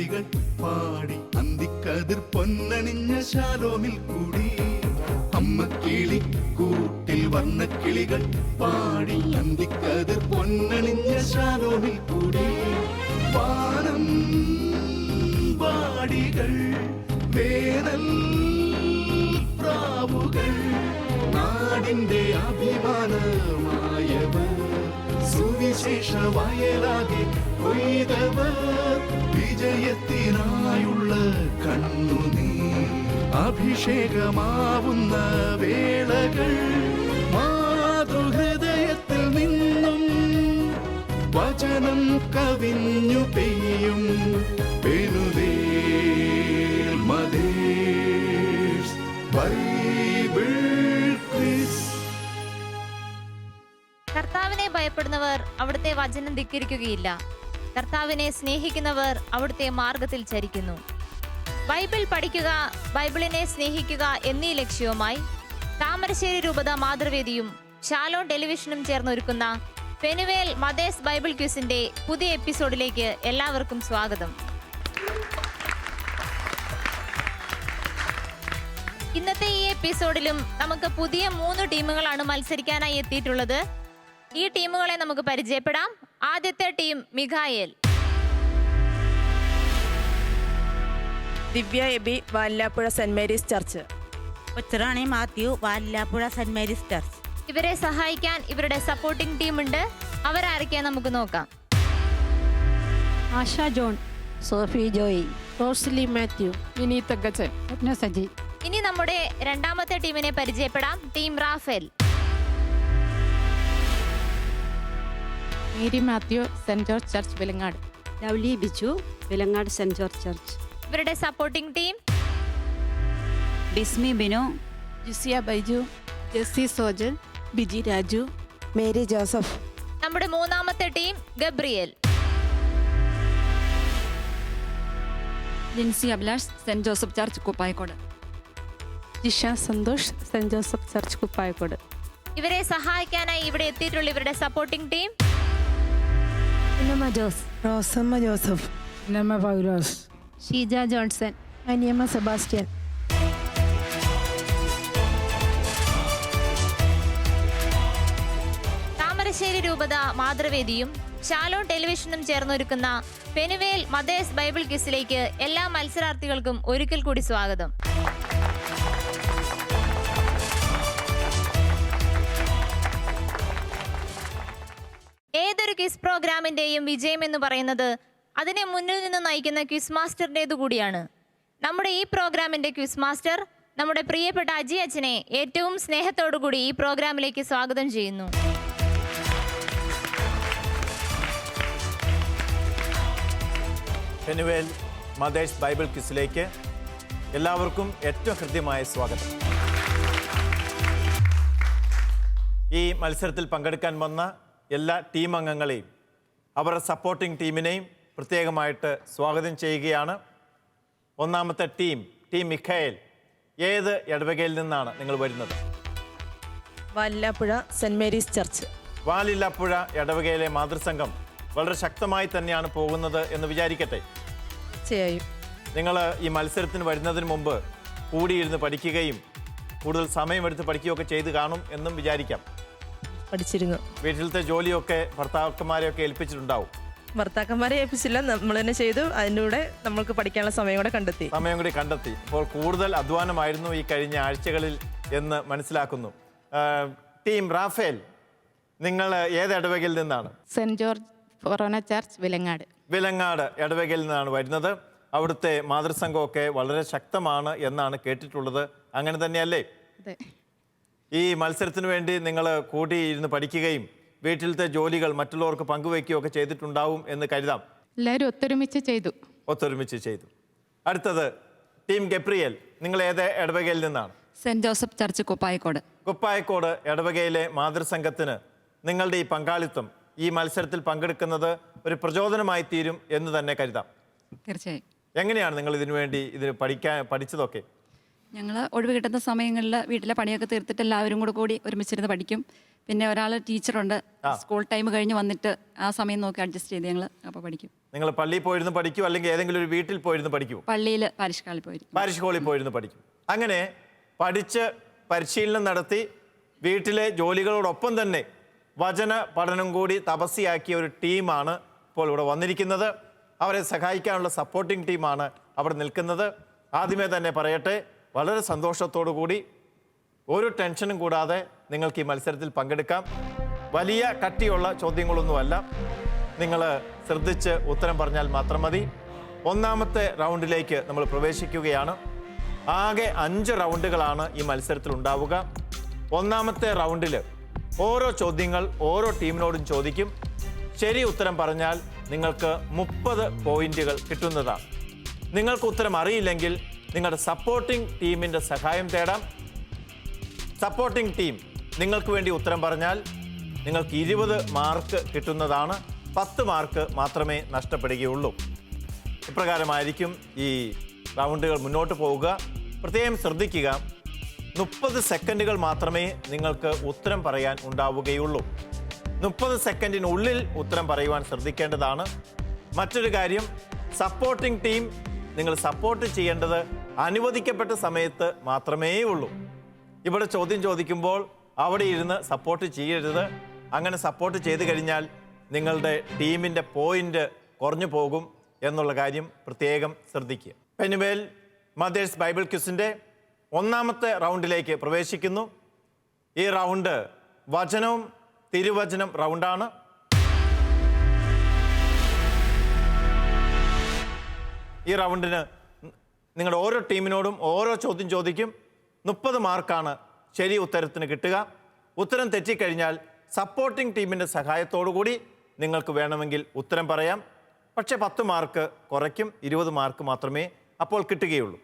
കിളികൾ പാടി അന്തിക്കതിർ പൊന്നണിഞ്ഞ ശാലോമിൽ കൂടി. അമ്മ കിളി കൂട്ടിൽ വർണ്ണ കിളികൾ പാടി അന്തിക്കതിർ പൊന്നണിഞ്ഞ ശാലോമിൽ കൂടി. വാനം വാടികൾ വേനൽ പ്രാവുകൾ നാടിന്റെ അഭിമാനമായവർ സുവിശേഷ വയലാകെ കൊയ്തവർ വിജയത്തിനായുള്ള കണ്ണുനീർ അഭിഷേകമാവുന്ന വേളകൾ മാതൃഹൃദയത്തിൽ നിന്നും വചനം കവിഞ്ഞു പെയ്യും പെനുവേൽ മദേഴ്സ് ബൈബിൾ ക്വിസ്. കർത്താവിനെ ഭയപ്പെടുന്നവർ അവിടുത്തെ വചനം ധിക്കരിക്കുകയില്ല. കർത്താവിനെ സ്നേഹിക്കുന്നവർ അവിടുത്തെ മാർഗത്തിൽ ചരിക്കുന്നു. ബൈബിൾ പഠിക്കുക, ബൈബിളിനെ സ്നേഹിക്കുക എന്നീ ലക്ഷ്യവുമായി താമരശ്ശേരി രൂപത മാതൃവേദിയും ഷാലോൺ ടെലിവിഷനും ചേർന്നൊരുക്കുന്ന പെനുവേൽ മദേഴ്സ് ബൈബിൾ ക്വിസിന്റെ പുതിയ എപ്പിസോഡിലേക്ക് എല്ലാവർക്കും സ്വാഗതം. ഇന്നത്തെ ഈ എപ്പിസോഡിലും നമുക്ക് പുതിയ 3 ടീമുകളാണ് മത്സരിക്കാനായി എത്തിയിട്ടുള്ളത്. ഈ ടീമുകളെ നമുക്ക് പരിചയപ്പെടാം. ആദ്യത്തെ team Mikhael. Divya Eby, Valillappuzha saint Mary's church. Kocharani Mathew, Valillappuzha saint Mary's church. ഇവരെ സഹായിക്കാൻ ഇവരുടെ സപ്പോർട്ടിംഗ് ടീം ഉണ്ട്. അവരാരൊക്കെയാ നമുക്ക് നോക്കാം. Asha John, Sophie Joy, Rosily Mathew, Vineeth Thankachan, Saji. ഇനി നമ്മുടെ രണ്ടാമത്തെ ടീമിനെ പരിചയപ്പെടാം. Team Rafael. Mary Mathew, saint George church Vilangad. Lovely Biju, Vilangad saint George church. ഇവരുടെ supporting team Dismi Binu, Jisiya Baiju, Jessy Sojan, Biji Raju, Mary Joseph. നമ്മുടെ മൂന്നാമത്തെ team Gabriel. Lincy Abhilash, saint Joseph church Kuppayakode. Jisha Santhosh, saint Joseph church Kuppayakode. ഇവരെ സഹായിക്കാനായി ഇവിടെ എത്തിയിട്ടുള്ള ഇവരുടെ supporting team Innamma Jose, Rosamma Joseph, Namma Paulose, Sheeja Johnson, Aniyamma Sebastian. Thamarassery രൂപത മാതൃവേദിയും ഷാലോൺ ടെലിവിഷനും ചേർന്നൊരുക്കുന്ന പെനുവേൽ മദേഴ്സ് ബൈബിൾ ക്വിസിലേക്ക് എല്ലാ മത്സരാർത്ഥികൾക്കും ഒരിക്കൽ കൂടി സ്വാഗതം. ഏതൊരു ക്വിസ് പ്രോഗ്രാമിന്റെയും വിജയം എന്ന് പറയുന്നത് അതിനെ മുന്നിൽ നിന്ന് നയിക്കുന്ന ക്വിസ് മാസ്റ്ററിൻ്റെതു കൂടിയാണ്. നമ്മുടെ ഈ പ്രോഗ്രാമിന്റെ ക്വിസ് മാസ്റ്റർ നമ്മുടെ പ്രിയപ്പെട്ട അജി അച്ഛനെ ഏറ്റവും സ്നേഹത്തോടു കൂടി ഈ പ്രോഗ്രാമിലേക്ക് സ്വാഗതം ചെയ്യുന്നു. പെനുവേൽ മദേഴ്സ് ബൈബിൾ ക്വിസിലേക്ക് എല്ലാവർക്കും ഏറ്റവും ഹൃദ്യമായ സ്വാഗതം. ഈ മത്സരത്തിൽ പങ്കെടുക്കാൻ വന്ന എല്ലാ ടീം അംഗങ്ങളെയും അവരുടെ സപ്പോർട്ടിംഗ് ടീമിനെയും പ്രത്യേകമായിട്ട് സ്വാഗതം ചെയ്യുകയാണ്. ഒന്നാമത്തെ ടീം മിഖായേൽ, ഏത് ഇടവകയിൽ നിന്നാണ് നിങ്ങൾ വരുന്നത്? Valillapuzha saint Mary's church. Valillapuzha ഇടവകയിലെ മാതൃസംഘം വളരെ ശക്തമായി തന്നെയാണ് പോകുന്നത് എന്ന് വിചാരിക്കട്ടെ. തീർച്ചയായും. നിങ്ങൾ ഈ മത്സരത്തിന് വരുന്നതിന് മുമ്പ് കൂടിയിരുന്ന് പഠിക്കുകയും കൂടുതൽ സമയമെടുത്ത് പഠിക്കുകയൊക്കെ ചെയ്ത് കാണും എന്നും വിചാരിക്കാം. പഠിച്ചിരുന്നു. വീട്ടിലത്തെ ജോലിയൊക്കെ ഭർത്താക്കന്മാരെയൊക്കെ ഏൽപ്പിച്ചിട്ടുണ്ടാവും. ഭർത്താക്കന്മാരെ ഏൽപ്പിച്ചില്ല, നമ്മൾ തന്നെ ചെയ്തു. അതിൻ്റെ കൂടെ നമ്മൾക്ക് പഠിക്കാനുള്ള സമയം കൂടി കണ്ടെത്തി. അപ്പോൾ കൂടുതൽ അധ്വാനമായിരുന്നു ഈ കഴിഞ്ഞ ആഴ്ചകളിൽ എന്ന് മനസ്സിലാക്കുന്നു. ടീം റാഫേൽ, നിങ്ങൾ ഏത് ഇടവകയിൽ നിന്നാണ്? സെന്റ് ജോർജ് ഫൊറോന ചർച്ച് വിലങ്ങാട്. വിലങ്ങാട് ഇടവകയിൽ നിന്നാണ് വരുന്നത്. അവിടുത്തെ മാതൃസംഘമൊക്കെ വളരെ ശക്തമാണ് എന്നാണ് കേട്ടിട്ടുള്ളത്. അങ്ങനെ തന്നെയല്ലേ? അതെ. ഈ മത്സരത്തിന് വേണ്ടി നിങ്ങൾ കൂടിയിരുന്ന് പഠിക്കുകയും വീട്ടിലത്തെ ജോലികൾ മറ്റുള്ളവർക്ക് പങ്കുവയ്ക്കുകയൊക്കെ ചെയ്തിട്ടുണ്ടാവും എന്ന് കരുതാം. എല്ലാവരും ഒത്തൊരുമിച്ച് ചെയ്തു. അടുത്തത് ടീം ഗബ്രിയേൽ, നിങ്ങൾ ഏത് ഇടവകയിൽ നിന്നാണ്? Saint Joseph church Kuppayakode. Kuppayakode ഇടവകയിലെ മാതൃസംഘത്തിന് നിങ്ങളുടെ ഈ പങ്കാളിത്തം ഈ മത്സരത്തിൽ പങ്കെടുക്കുന്നത് ഒരു പ്രചോദനമായി തീരും എന്ന് തന്നെ കരുതാം. തീർച്ചയായും. എങ്ങനെയാണ് നിങ്ങൾ ഇതിന് പഠിച്ചതൊക്കെ? ഞങ്ങൾ ഒഴിവ് കിട്ടുന്ന സമയങ്ങളിൽ വീട്ടിലെ പണിയൊക്കെ തീർത്തിട്ട് എല്ലാവരും കൂടി ഒരുമിച്ചിരുന്ന് പഠിക്കും. പിന്നെ ഒരാൾ ടീച്ചറുണ്ട്, സ്കൂൾ ടൈം കഴിഞ്ഞ് വന്നിട്ട് ആ സമയം നോക്കി അഡ്ജസ്റ്റ് ചെയ്ത് ഞങ്ങൾ അപ്പോൾ പഠിക്കും. നിങ്ങൾ പള്ളിയിൽ പോയിരുന്ന് പഠിക്കൂ, അല്ലെങ്കിൽ ഏതെങ്കിലും ഒരു വീട്ടിൽ പോയിരുന്ന് പഠിക്കൂ? പള്ളിയിൽ പാരിഷ് ഹാളിൽ പോയിരിക്കും. പാരിഷ് ഹാളിൽ പോയിരുന്ന് പഠിക്കും. അങ്ങനെ പഠിച്ച് പരിശീലനം നടത്തി വീട്ടിലെ ജോലികളോടൊപ്പം തന്നെ വചന പഠനം കൂടി തപസ്യയാക്കിയ ഒരു ടീമാണ് ഇപ്പോൾ ഇവിടെ വന്നിരിക്കുന്നത്. അവരെ സഹായിക്കാനുള്ള സപ്പോർട്ടിംഗ് ടീമാണ് അവിടെ നിൽക്കുന്നത്. ആദ്യമേ തന്നെ പറയട്ടെ, വളരെ സന്തോഷത്തോടു കൂടി ഒരു ടെൻഷനും കൂടാതെ നിങ്ങൾക്ക് ഈ മത്സരത്തിൽ പങ്കെടുക്കാം. വലിയ കട്ടിയുള്ള ചോദ്യങ്ങളൊന്നുമല്ല, നിങ്ങൾ ശ്രദ്ധിച്ച് ഉത്തരം പറഞ്ഞാൽ മാത്രം മതി. ഒന്നാമത്തെ റൗണ്ടിലേക്ക് നമ്മൾ പ്രവേശിക്കുകയാണ്. ആകെ 5 റൗണ്ടുകളാണ് ഈ മത്സരത്തിൽ ഉണ്ടാവുക. ഒന്നാമത്തെ റൗണ്ടിൽ ഓരോ ചോദ്യങ്ങൾ ഓരോ ടീമിനോടും ചോദിക്കും. ശരി ഉത്തരം പറഞ്ഞാൽ നിങ്ങൾക്ക് 30 പോയിന്റുകൾ കിട്ടുന്നതാണ്. നിങ്ങൾക്ക് ഉത്തരം അറിയില്ലെങ്കിൽ നിങ്ങളുടെ സപ്പോർട്ടിംഗ് ടീമിൻ്റെ സഹായം തേടാം. സപ്പോർട്ടിംഗ് ടീം നിങ്ങൾക്ക് വേണ്ടി ഉത്തരം പറഞ്ഞാൽ നിങ്ങൾക്ക് 20 മാർക്ക് കിട്ടുന്നതാണ്. 10 മാർക്ക് മാത്രമേ നഷ്ടപ്പെടുകയുള്ളൂ. ഇപ്രകാരമായിരിക്കും ഈ റൗണ്ടുകൾ മുന്നോട്ട് പോവുക. പ്രത്യേകം ശ്രദ്ധിക്കുക, 30 സെക്കൻഡുകൾ മാത്രമേ നിങ്ങൾക്ക് ഉത്തരം പറയാൻ ഉണ്ടാവുകയുള്ളൂ. 30 സെക്കൻഡിനുള്ളിൽ ഉത്തരം പറയുവാൻ ശ്രദ്ധിക്കേണ്ടതാണ്. മറ്റൊരു കാര്യം, സപ്പോർട്ടിംഗ് ടീം നിങ്ങൾ സപ്പോർട്ട് ചെയ്യേണ്ടത് അനുവദിക്കപ്പെട്ട സമയത്ത് മാത്രമേ ഉള്ളൂ. ഇവിടെ ചോദ്യം ചോദിക്കുമ്പോൾ അവിടെ ഇരുന്ന് സപ്പോർട്ട് ചെയ്യരുത്. അങ്ങനെ സപ്പോർട്ട് ചെയ്ത് കഴിഞ്ഞാൽ നിങ്ങളുടെ ടീമിൻ്റെ പോയിന്റ് കുറഞ്ഞു പോകും എന്നുള്ള കാര്യം പ്രത്യേകം ശ്രദ്ധിക്കുക. പെനുവേൽ മദേഴ്സ് ബൈബിൾ ക്വിസിൻ്റെ ഒന്നാമത്തെ റൗണ്ടിലേക്ക് പ്രവേശിക്കുന്നു. ഈ റൗണ്ട് വചനവും തിരുവചനം റൗണ്ടാണ്. ഈ റൗണ്ടിന് നിങ്ങളുടെ ഓരോ ടീമിനോടും ഓരോ ചോദ്യം ചോദിക്കും. 30 മാർക്കാണ് ശരി ഉത്തരത്തിന് കിട്ടുക. ഉത്തരം തെറ്റിക്കഴിഞ്ഞാൽ സപ്പോർട്ടിംഗ് ടീമിൻ്റെ സഹായത്തോടു കൂടി നിങ്ങൾക്ക് വേണമെങ്കിൽ ഉത്തരം പറയാം. പക്ഷേ 10 മാർക്ക് കുറയ്ക്കും, 20 മാർക്ക് മാത്രമേ അപ്പോൾ കിട്ടുകയുള്ളൂ.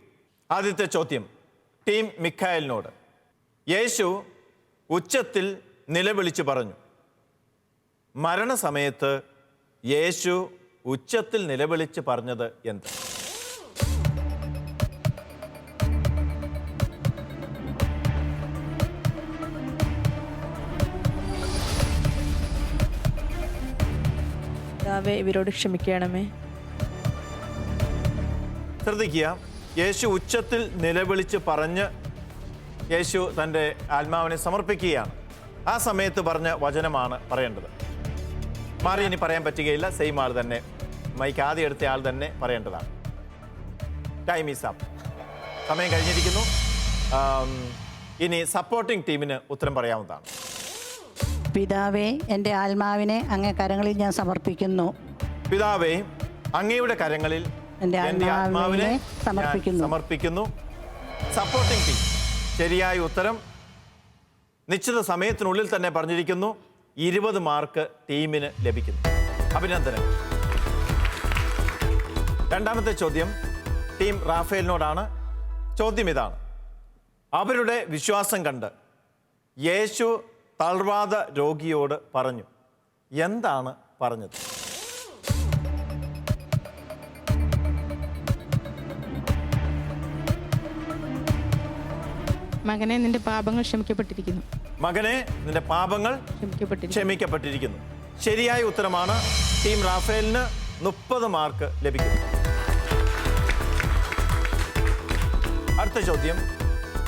ആദ്യത്തെ ചോദ്യം ടീം മിഖായലിനോട്. യേശു ഉച്ചത്തിൽ നിലവിളിച്ച് പറഞ്ഞു. മരണസമയത്ത് യേശു ഉച്ചത്തിൽ നിലവിളിച്ച് പറഞ്ഞത് എന്ത്? ഇവരോട് ക്ഷമിക്കണമേ. ശ്രദ്ധിക്കുക, യേശു ഉച്ചത്തിൽ നിലവിളിച്ച് പറഞ്ഞ് യേശു തൻ്റെ ആത്മാവിനെ സമർപ്പിക്കുകയാണ്. ആ സമയത്ത് പറഞ്ഞ വചനമാണ് പറയേണ്ടത്. മാറി ഇനി പറയാൻ പറ്റുകയില്ല. സെയിം ആൾ തന്നെ, മൈക്ക് ആദ്യം എടുത്ത ആൾ തന്നെ പറയേണ്ടതാണ്. Time is up. സമയം കഴിഞ്ഞിരിക്കുന്നു. ഇനി സപ്പോർട്ടിംഗ് ടീമിന് ഉത്തരം പറയാവുന്നതാണ്. പിതാവേ, എൻ്റെ ആത്മാവിനെ അങ്ങേ കരങ്ങളിൽ ഞാൻ സമർപ്പിക്കുന്നു. പിതാവേ, അങ്ങയുടെ കരങ്ങളിൽ എൻ്റെ എൻ്റെ ആത്മാവിനെ സമർപ്പിക്കുന്നു. സമർപ്പിക്കുന്നു. സപ്പോർട്ടിംഗ് ടീം ശരിയായ ഉത്തരം നിശ്ചിത സമയത്തിനുള്ളിൽ തന്നെ പറഞ്ഞിരിക്കുന്നു. 20 മാർക്ക് ടീമിന് ലഭിക്കുന്നു. അഭിനന്ദനം. രണ്ടാമത്തെ ചോദ്യം ടീം റാഫേലിനോടാണ്. ചോദ്യം ഇതാണ്: അവരുടെ വിശ്വാസം കണ്ട് യേശു തളർവാദ രോഗിയോട് പറഞ്ഞു. എന്താണ് പറഞ്ഞത്? മകനെ, നിന്റെ പാപങ്ങൾ ക്ഷമിക്കപ്പെട്ടിരിക്കുന്നു. മകനെ, നിന്റെ പാപങ്ങൾ ക്ഷമിക്കപ്പെട്ടിരിക്കുന്നു. ശരിയായ ഉത്തരമാണ്. ടീം റാഫേലിന് 30 മാർക്ക് ലഭിക്കുന്നു. അടുത്ത ചോദ്യം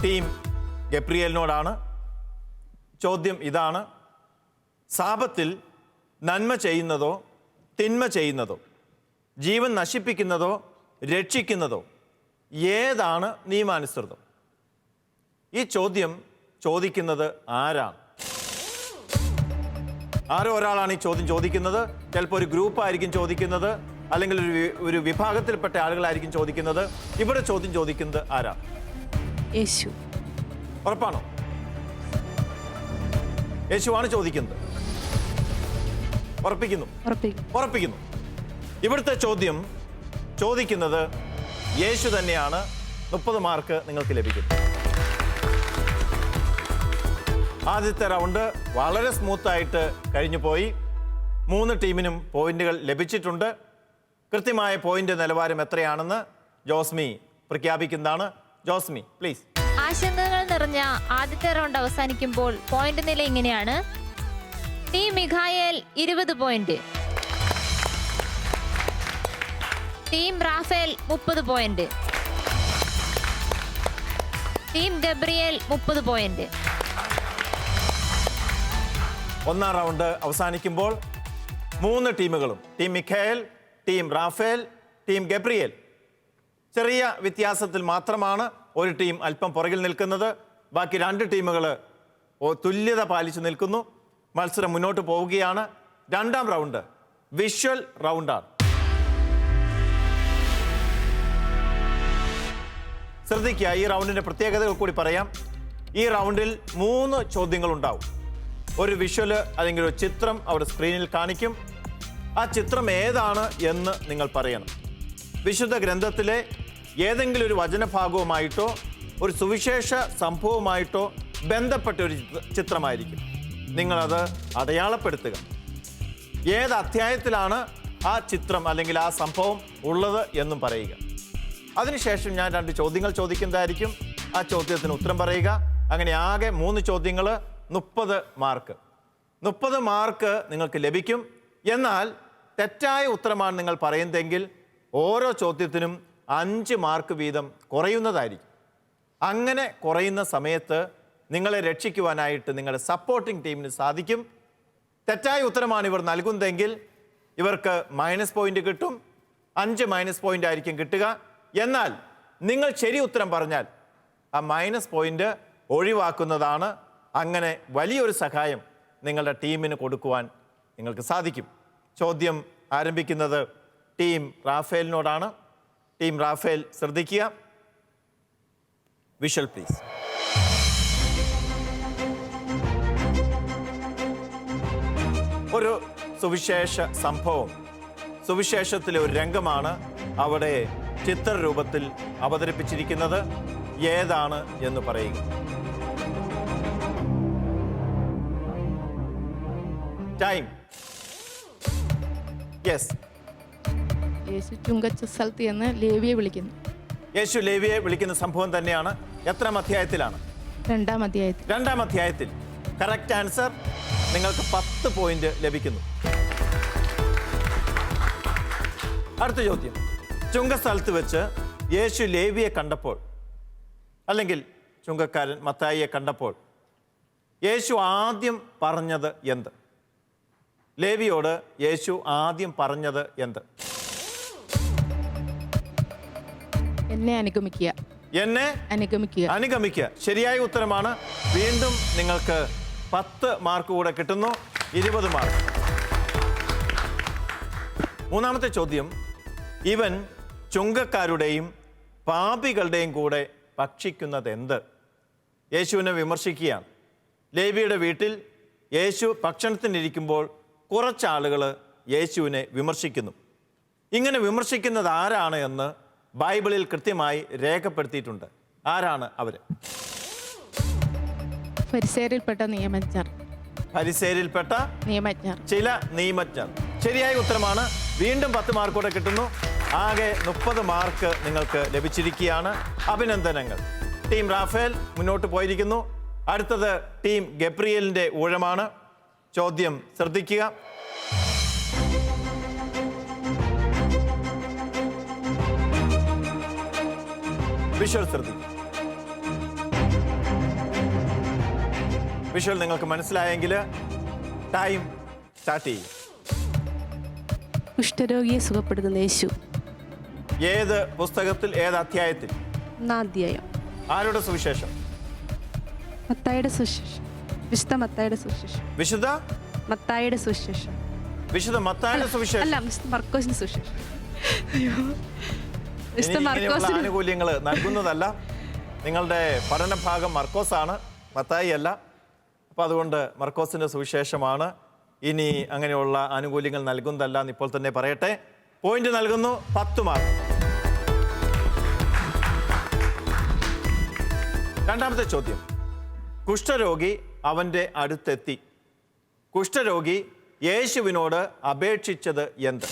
ടീം ഗബ്രിയേലിനോടാണ്. ചോദ്യം ഇതാണ്: സാപത്തിൽ നന്മ ചെയ്യുന്നതോ തിന്മ ചെയ്യുന്നതോ ജീവൻ നശിപ്പിക്കുന്നതോ രക്ഷിക്കുന്നതോ ഏതാണ് നിയമാനുസൃതം? ഈ ചോദ്യം ചോദിക്കുന്നത് ആരാണ്? ആരോ ഒരാളാണ് ഈ ചോദ്യം ചോദിക്കുന്നത്. ചിലപ്പോൾ ഒരു ഗ്രൂപ്പായിരിക്കും ചോദിക്കുന്നത്, അല്ലെങ്കിൽ ഒരു വിഭാഗത്തിൽപ്പെട്ട ആളുകളായിരിക്കും ചോദിക്കുന്നത്. ഇവിടെ ചോദ്യം ചോദിക്കുന്നത് ആരാണ്? യേശു. ഉറപ്പാണോ? യേശുവാണ് ചോദിക്കുന്നത്. ഉറപ്പിക്കുന്നു. ഇവിടുത്തെ ചോദ്യം ചോദിക്കുന്നത് യേശു തന്നെയാണ്. 30 മാർക്ക് നിങ്ങൾക്ക് ലഭിക്കുന്നു. ആദ്യത്തെ റൗണ്ട് വളരെ സ്മൂത്തായിട്ട് കഴിഞ്ഞു പോയി. 3 ടീമിനും പോയിന്റുകൾ ലഭിച്ചിട്ടുണ്ട്. കൃത്യമായ പോയിന്റ് നിലവാരം എത്രയാണെന്ന് ജോസ്മി പ്രഖ്യാപിക്കുന്നതാണ്. ജോസ്മി, പ്ലീസ്. ആശങ്കകൾ നിറഞ്ഞ ആദ്യത്തെ റൗണ്ട് അവസാനിക്കുമ്പോൾ പോയിന്റ് നില ഇങ്ങനെയാണ്. Team Mikhael 20 point, team Raphael 30 point. Team Gabriel 30 point. ഒന്നാം റൗണ്ട് അവസാനിക്കുമ്പോൾ 3 ടീമുകളും, team Mikhael, team Raphael, team Gabriel, ചെറിയ വ്യത്യാസത്തിൽ മാത്രമാണ് ഒരു ടീം അല്പം പുറകിൽ നിൽക്കുന്നത്. ബാക്കി 2 ടീമുകൾ തുല്യത പാലിച്ചു നിൽക്കുന്നു. മത്സരം മുന്നോട്ട് പോവുകയാണ്. രണ്ടാം റൗണ്ട് വിഷ്വൽ റൗണ്ടാണ്. ശ്രദ്ധിക്കുക, ഈ റൗണ്ടിന്റെ പ്രത്യേകതകൾ കൂടി പറയാം. ഈ റൗണ്ടിൽ 3 ചോദ്യങ്ങൾ ഉണ്ടാവും. ഒരു വിഷ്വൽ അല്ലെങ്കിൽ ഒരു ചിത്രം അവിടെ സ്ക്രീനിൽ കാണിക്കും. ആ ചിത്രം ഏതാണ് എന്ന് നിങ്ങൾ പറയണം. വിശുദ്ധ ഗ്രന്ഥത്തിലെ ഏതെങ്കിലും ഒരു വചനഭാഗവുമായിട്ടോ ഒരു സുവിശേഷ സംഭവവുമായിട്ടോ ബന്ധപ്പെട്ട ഒരു ചിത്രമായിരിക്കും. നിങ്ങളത് അടയാളപ്പെടുത്തുക. ഏത് അധ്യായത്തിലാണ് ആ ചിത്രം അല്ലെങ്കിൽ ആ സംഭവം ഉള്ളത് എന്നും പറയുക. അതിനുശേഷം ഞാൻ 2 ചോദ്യങ്ങൾ ചോദിക്കുന്നതായിരിക്കും. ആ ചോദ്യത്തിന് ഉത്തരം പറയുക. അങ്ങനെ ആകെ 3 ചോദ്യങ്ങൾ, 30 മാർക്ക്. 30 മാർക്ക് നിങ്ങൾക്ക് ലഭിക്കും. എന്നാൽ തെറ്റായ ഉത്തരമാണ് നിങ്ങൾ പറയുന്നതെങ്കിൽ ഓരോ ചോദ്യത്തിനും 5 മാർക്ക് വീതം കുറയുന്നതായിരിക്കും. അങ്ങനെ കുറയുന്ന സമയത്ത് നിങ്ങളെ രക്ഷിക്കുവാനായിട്ട് നിങ്ങളുടെ സപ്പോർട്ടിംഗ് ടീമിന് സാധിക്കും. തെറ്റായ ഉത്തരമാണ് ഇവർ നൽകുന്നതെങ്കിൽ ഇവർക്ക് മൈനസ് പോയിന്റ് കിട്ടും. 5 മൈനസ് പോയിന്റ് ആയിരിക്കും കിട്ടുക. എന്നാൽ നിങ്ങൾ ശരി ഉത്തരം പറഞ്ഞാൽ ആ മൈനസ് പോയിന്റ് ഒഴിവാക്കുന്നതാണ്. അങ്ങനെ വലിയൊരു സഹായം നിങ്ങളുടെ ടീമിന് കൊടുക്കുവാൻ നിങ്ങൾക്ക് സാധിക്കും. ചോദ്യം ആരംഭിക്കുന്നത് ടീം റാഫേലിനോടാണ്. ടീം റാഫേൽ ശ്രദ്ധിക്കുക. Visual please. ഒരു സുവിശേഷ സംഭവം, സുവിശേഷത്തിലെ ഒരു രംഗമാണ് അവിടെ ചിത്രരൂപത്തിൽ അവതരിപ്പിച്ചിരിക്കുന്നത്. ഏതാണ് എന്ന് പറയുക. ടൈം. യെസ്. യേശു ചുങ്കച്ച സ്ഥലത്ത് എന്ന് ലേവിയെ വിളിക്കുന്നു. യേശു ലേവിയെ വിളിക്കുന്ന സംഭവം തന്നെയാണ്. എത്രാം അധ്യായത്തിലാണ്? 2-ാം അധ്യായത്തിൽ. 2-ാം അധ്യായത്തിൽ. Correct answer. നിങ്ങൾക്ക് 10 പോയിന്റ് ലഭിക്കുന്നു. അടുത്ത ചോദ്യം. ചുങ്കസ്ഥലത്ത് വെച്ച് യേശു ലേവിയെ കണ്ടപ്പോൾ, അല്ലെങ്കിൽ ചുങ്കക്കാരൻ മത്തായിയെ കണ്ടപ്പോൾ യേശു ആദ്യം പറഞ്ഞത് എന്ത്? ലേവിയോട് യേശു ആദ്യം പറഞ്ഞത് എന്ത്? എന്നെ അനുഗമിക്കുക. എന്നെ അനുഗമിക്കുക. അനുഗമിക്കുക. ശരിയായ ഉത്തരമാണ്. വീണ്ടും നിങ്ങൾക്ക് 10 മാർക്ക് കൂടെ കിട്ടുന്നു. 20 മാർക്ക്. മൂന്നാമത്തെ ചോദ്യം. ഇവൻ ചുങ്കക്കാരുടെയും പാപികളുടെയും കൂടെ ഭക്ഷിക്കുന്നത് എന്ത്? യേശുവിനെ വിമർശിക്കുകയാണ്. ലേവിയുടെ വീട്ടിൽ യേശു ഭക്ഷണത്തിനിരിക്കുമ്പോൾ കുറച്ചാളുകൾ യേശുവിനെ വിമർശിക്കുന്നു. ഇങ്ങനെ വിമർശിക്കുന്നത് ആരാണ് എന്ന് ബൈബിളിൽ കൃത്യമായി രേഖപ്പെടുത്തിയിട്ടുണ്ട്. ആരാണ് അവർ? ഫരിസേയരിൽപ്പെട്ട നിയമജ്ഞർ. ഫരിസേയരിൽപ്പെട്ട നിയമജ്ഞർ. ചില നിയമജ്ഞർ. ശരിയായ ഉത്തരമാണ്. വീണ്ടും 10 മാർക്ക് കൂടെ കിട്ടുന്നു. ആകെ 30 മാർക്ക് നിങ്ങൾക്ക് ലഭിച്ചിരിക്കുകയാണ്. അഭിനന്ദനങ്ങൾ. ടീം റാഫേൽ മുന്നോട്ട് പോയിരിക്കുന്നു. അടുത്തത് ടീം ഗബ്രിയേലിന്റെ ഊഴമാണ്. ചോദ്യം ശ്രദ്ധിക്കുക. വിഷ്വൽ ശ്രദ്ധിക്കുക. വിഷ്വൽ നിങ്ങൾക്ക് മനസ്സിലായെങ്കിൽ ടൈം സ്റ്റാർട്ട് ചെയ്യും. കുഷ്ഠരോഗിയെ സുഖപ്പെടുത്തുന്ന യേശു. ഏത് പുസ്തകത്തിൽ, ഏത് അധ്യായത്തിൽ? 1-ാം അധ്യായം. ആരുടെ സുവിശേഷം? മത്തായിയുടെ സുവിശേഷം. വിശുദ്ധ മത്തായിയുടെ സുവിശേഷം. വിശുദ്ധ മത്തായിയുടെ സുവിശേഷം. വിശുദ്ധ മത്തായിയുടെ സുവിശേഷം. അല്ല, വിശുദ്ധ മർക്കോസിന്റെ സുവിശേഷം. വിശുദ്ധ ഇങ്ങനെയുള്ള മർക്കോസിന് ആനുകൂല്യങ്ങൾ നൽകുന്നതല്ല. നിങ്ങളുടെ പഠനഭാഗം മർക്കോസാണ്, മത്തായി അല്ല. അപ്പോൾ അതുകൊണ്ട് മർക്കോസിന്റെ സുവിശേഷമാണ്. ഇനി അങ്ങനെയുള്ള ആനുകൂല്യങ്ങൾ നൽകുന്നതല്ല എന്ന് ഇപ്പോൾ തന്നെ പറയട്ടെ. പോയിന്റ് നൽകുന്നു. 10 മാർക്ക്. രണ്ടാമത്തെ ചോദ്യം. കുഷ്ഠരോഗി അവൻ്റെ അടുത്തെത്തി. കുഷ്ഠരോഗി യേശുവിനോട് അപേക്ഷിച്ചത് എന്ത്?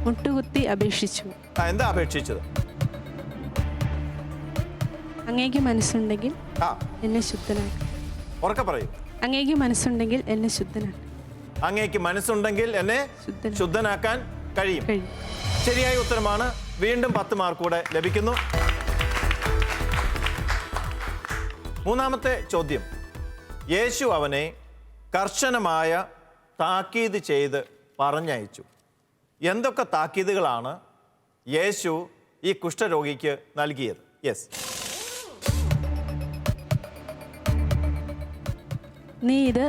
മുട്ടുകുത്തി അപേക്ഷിച്ചു. എന്താ അപേക്ഷിച്ചത്? അങ്ങേക്ക് മനസ്സുണ്ടെങ്കിൽ എന്നെ ശുദ്ധനാക്കും. ഉറക്കെ പറയൂ. അങ്ങേക്ക് മനസ്സുണ്ടെങ്കിൽ എന്നെ ശുദ്ധനാക്കും. അങ്ങേക്ക് മനസ്സുണ്ടെങ്കിൽ എന്നെ ശുദ്ധനാക്കാൻ കഴിയും. ശരിയായ ഉത്തരമാണ്. വീണ്ടും 10 മാർക്ക് കൂടെ ലഭിക്കുന്നു. മൂന്നാമത്തെ ചോദ്യം. യേശു അവനെ കർശനമായ താക്കീത് ചെയ്ത് പറഞ്ഞയച്ചു. എന്തൊക്കെ താക്കീതുകളാണ് യേശു ഈ കുഷ്ഠരോഗിക്ക് നൽകിയത്? യെസ്. നീ ഇത്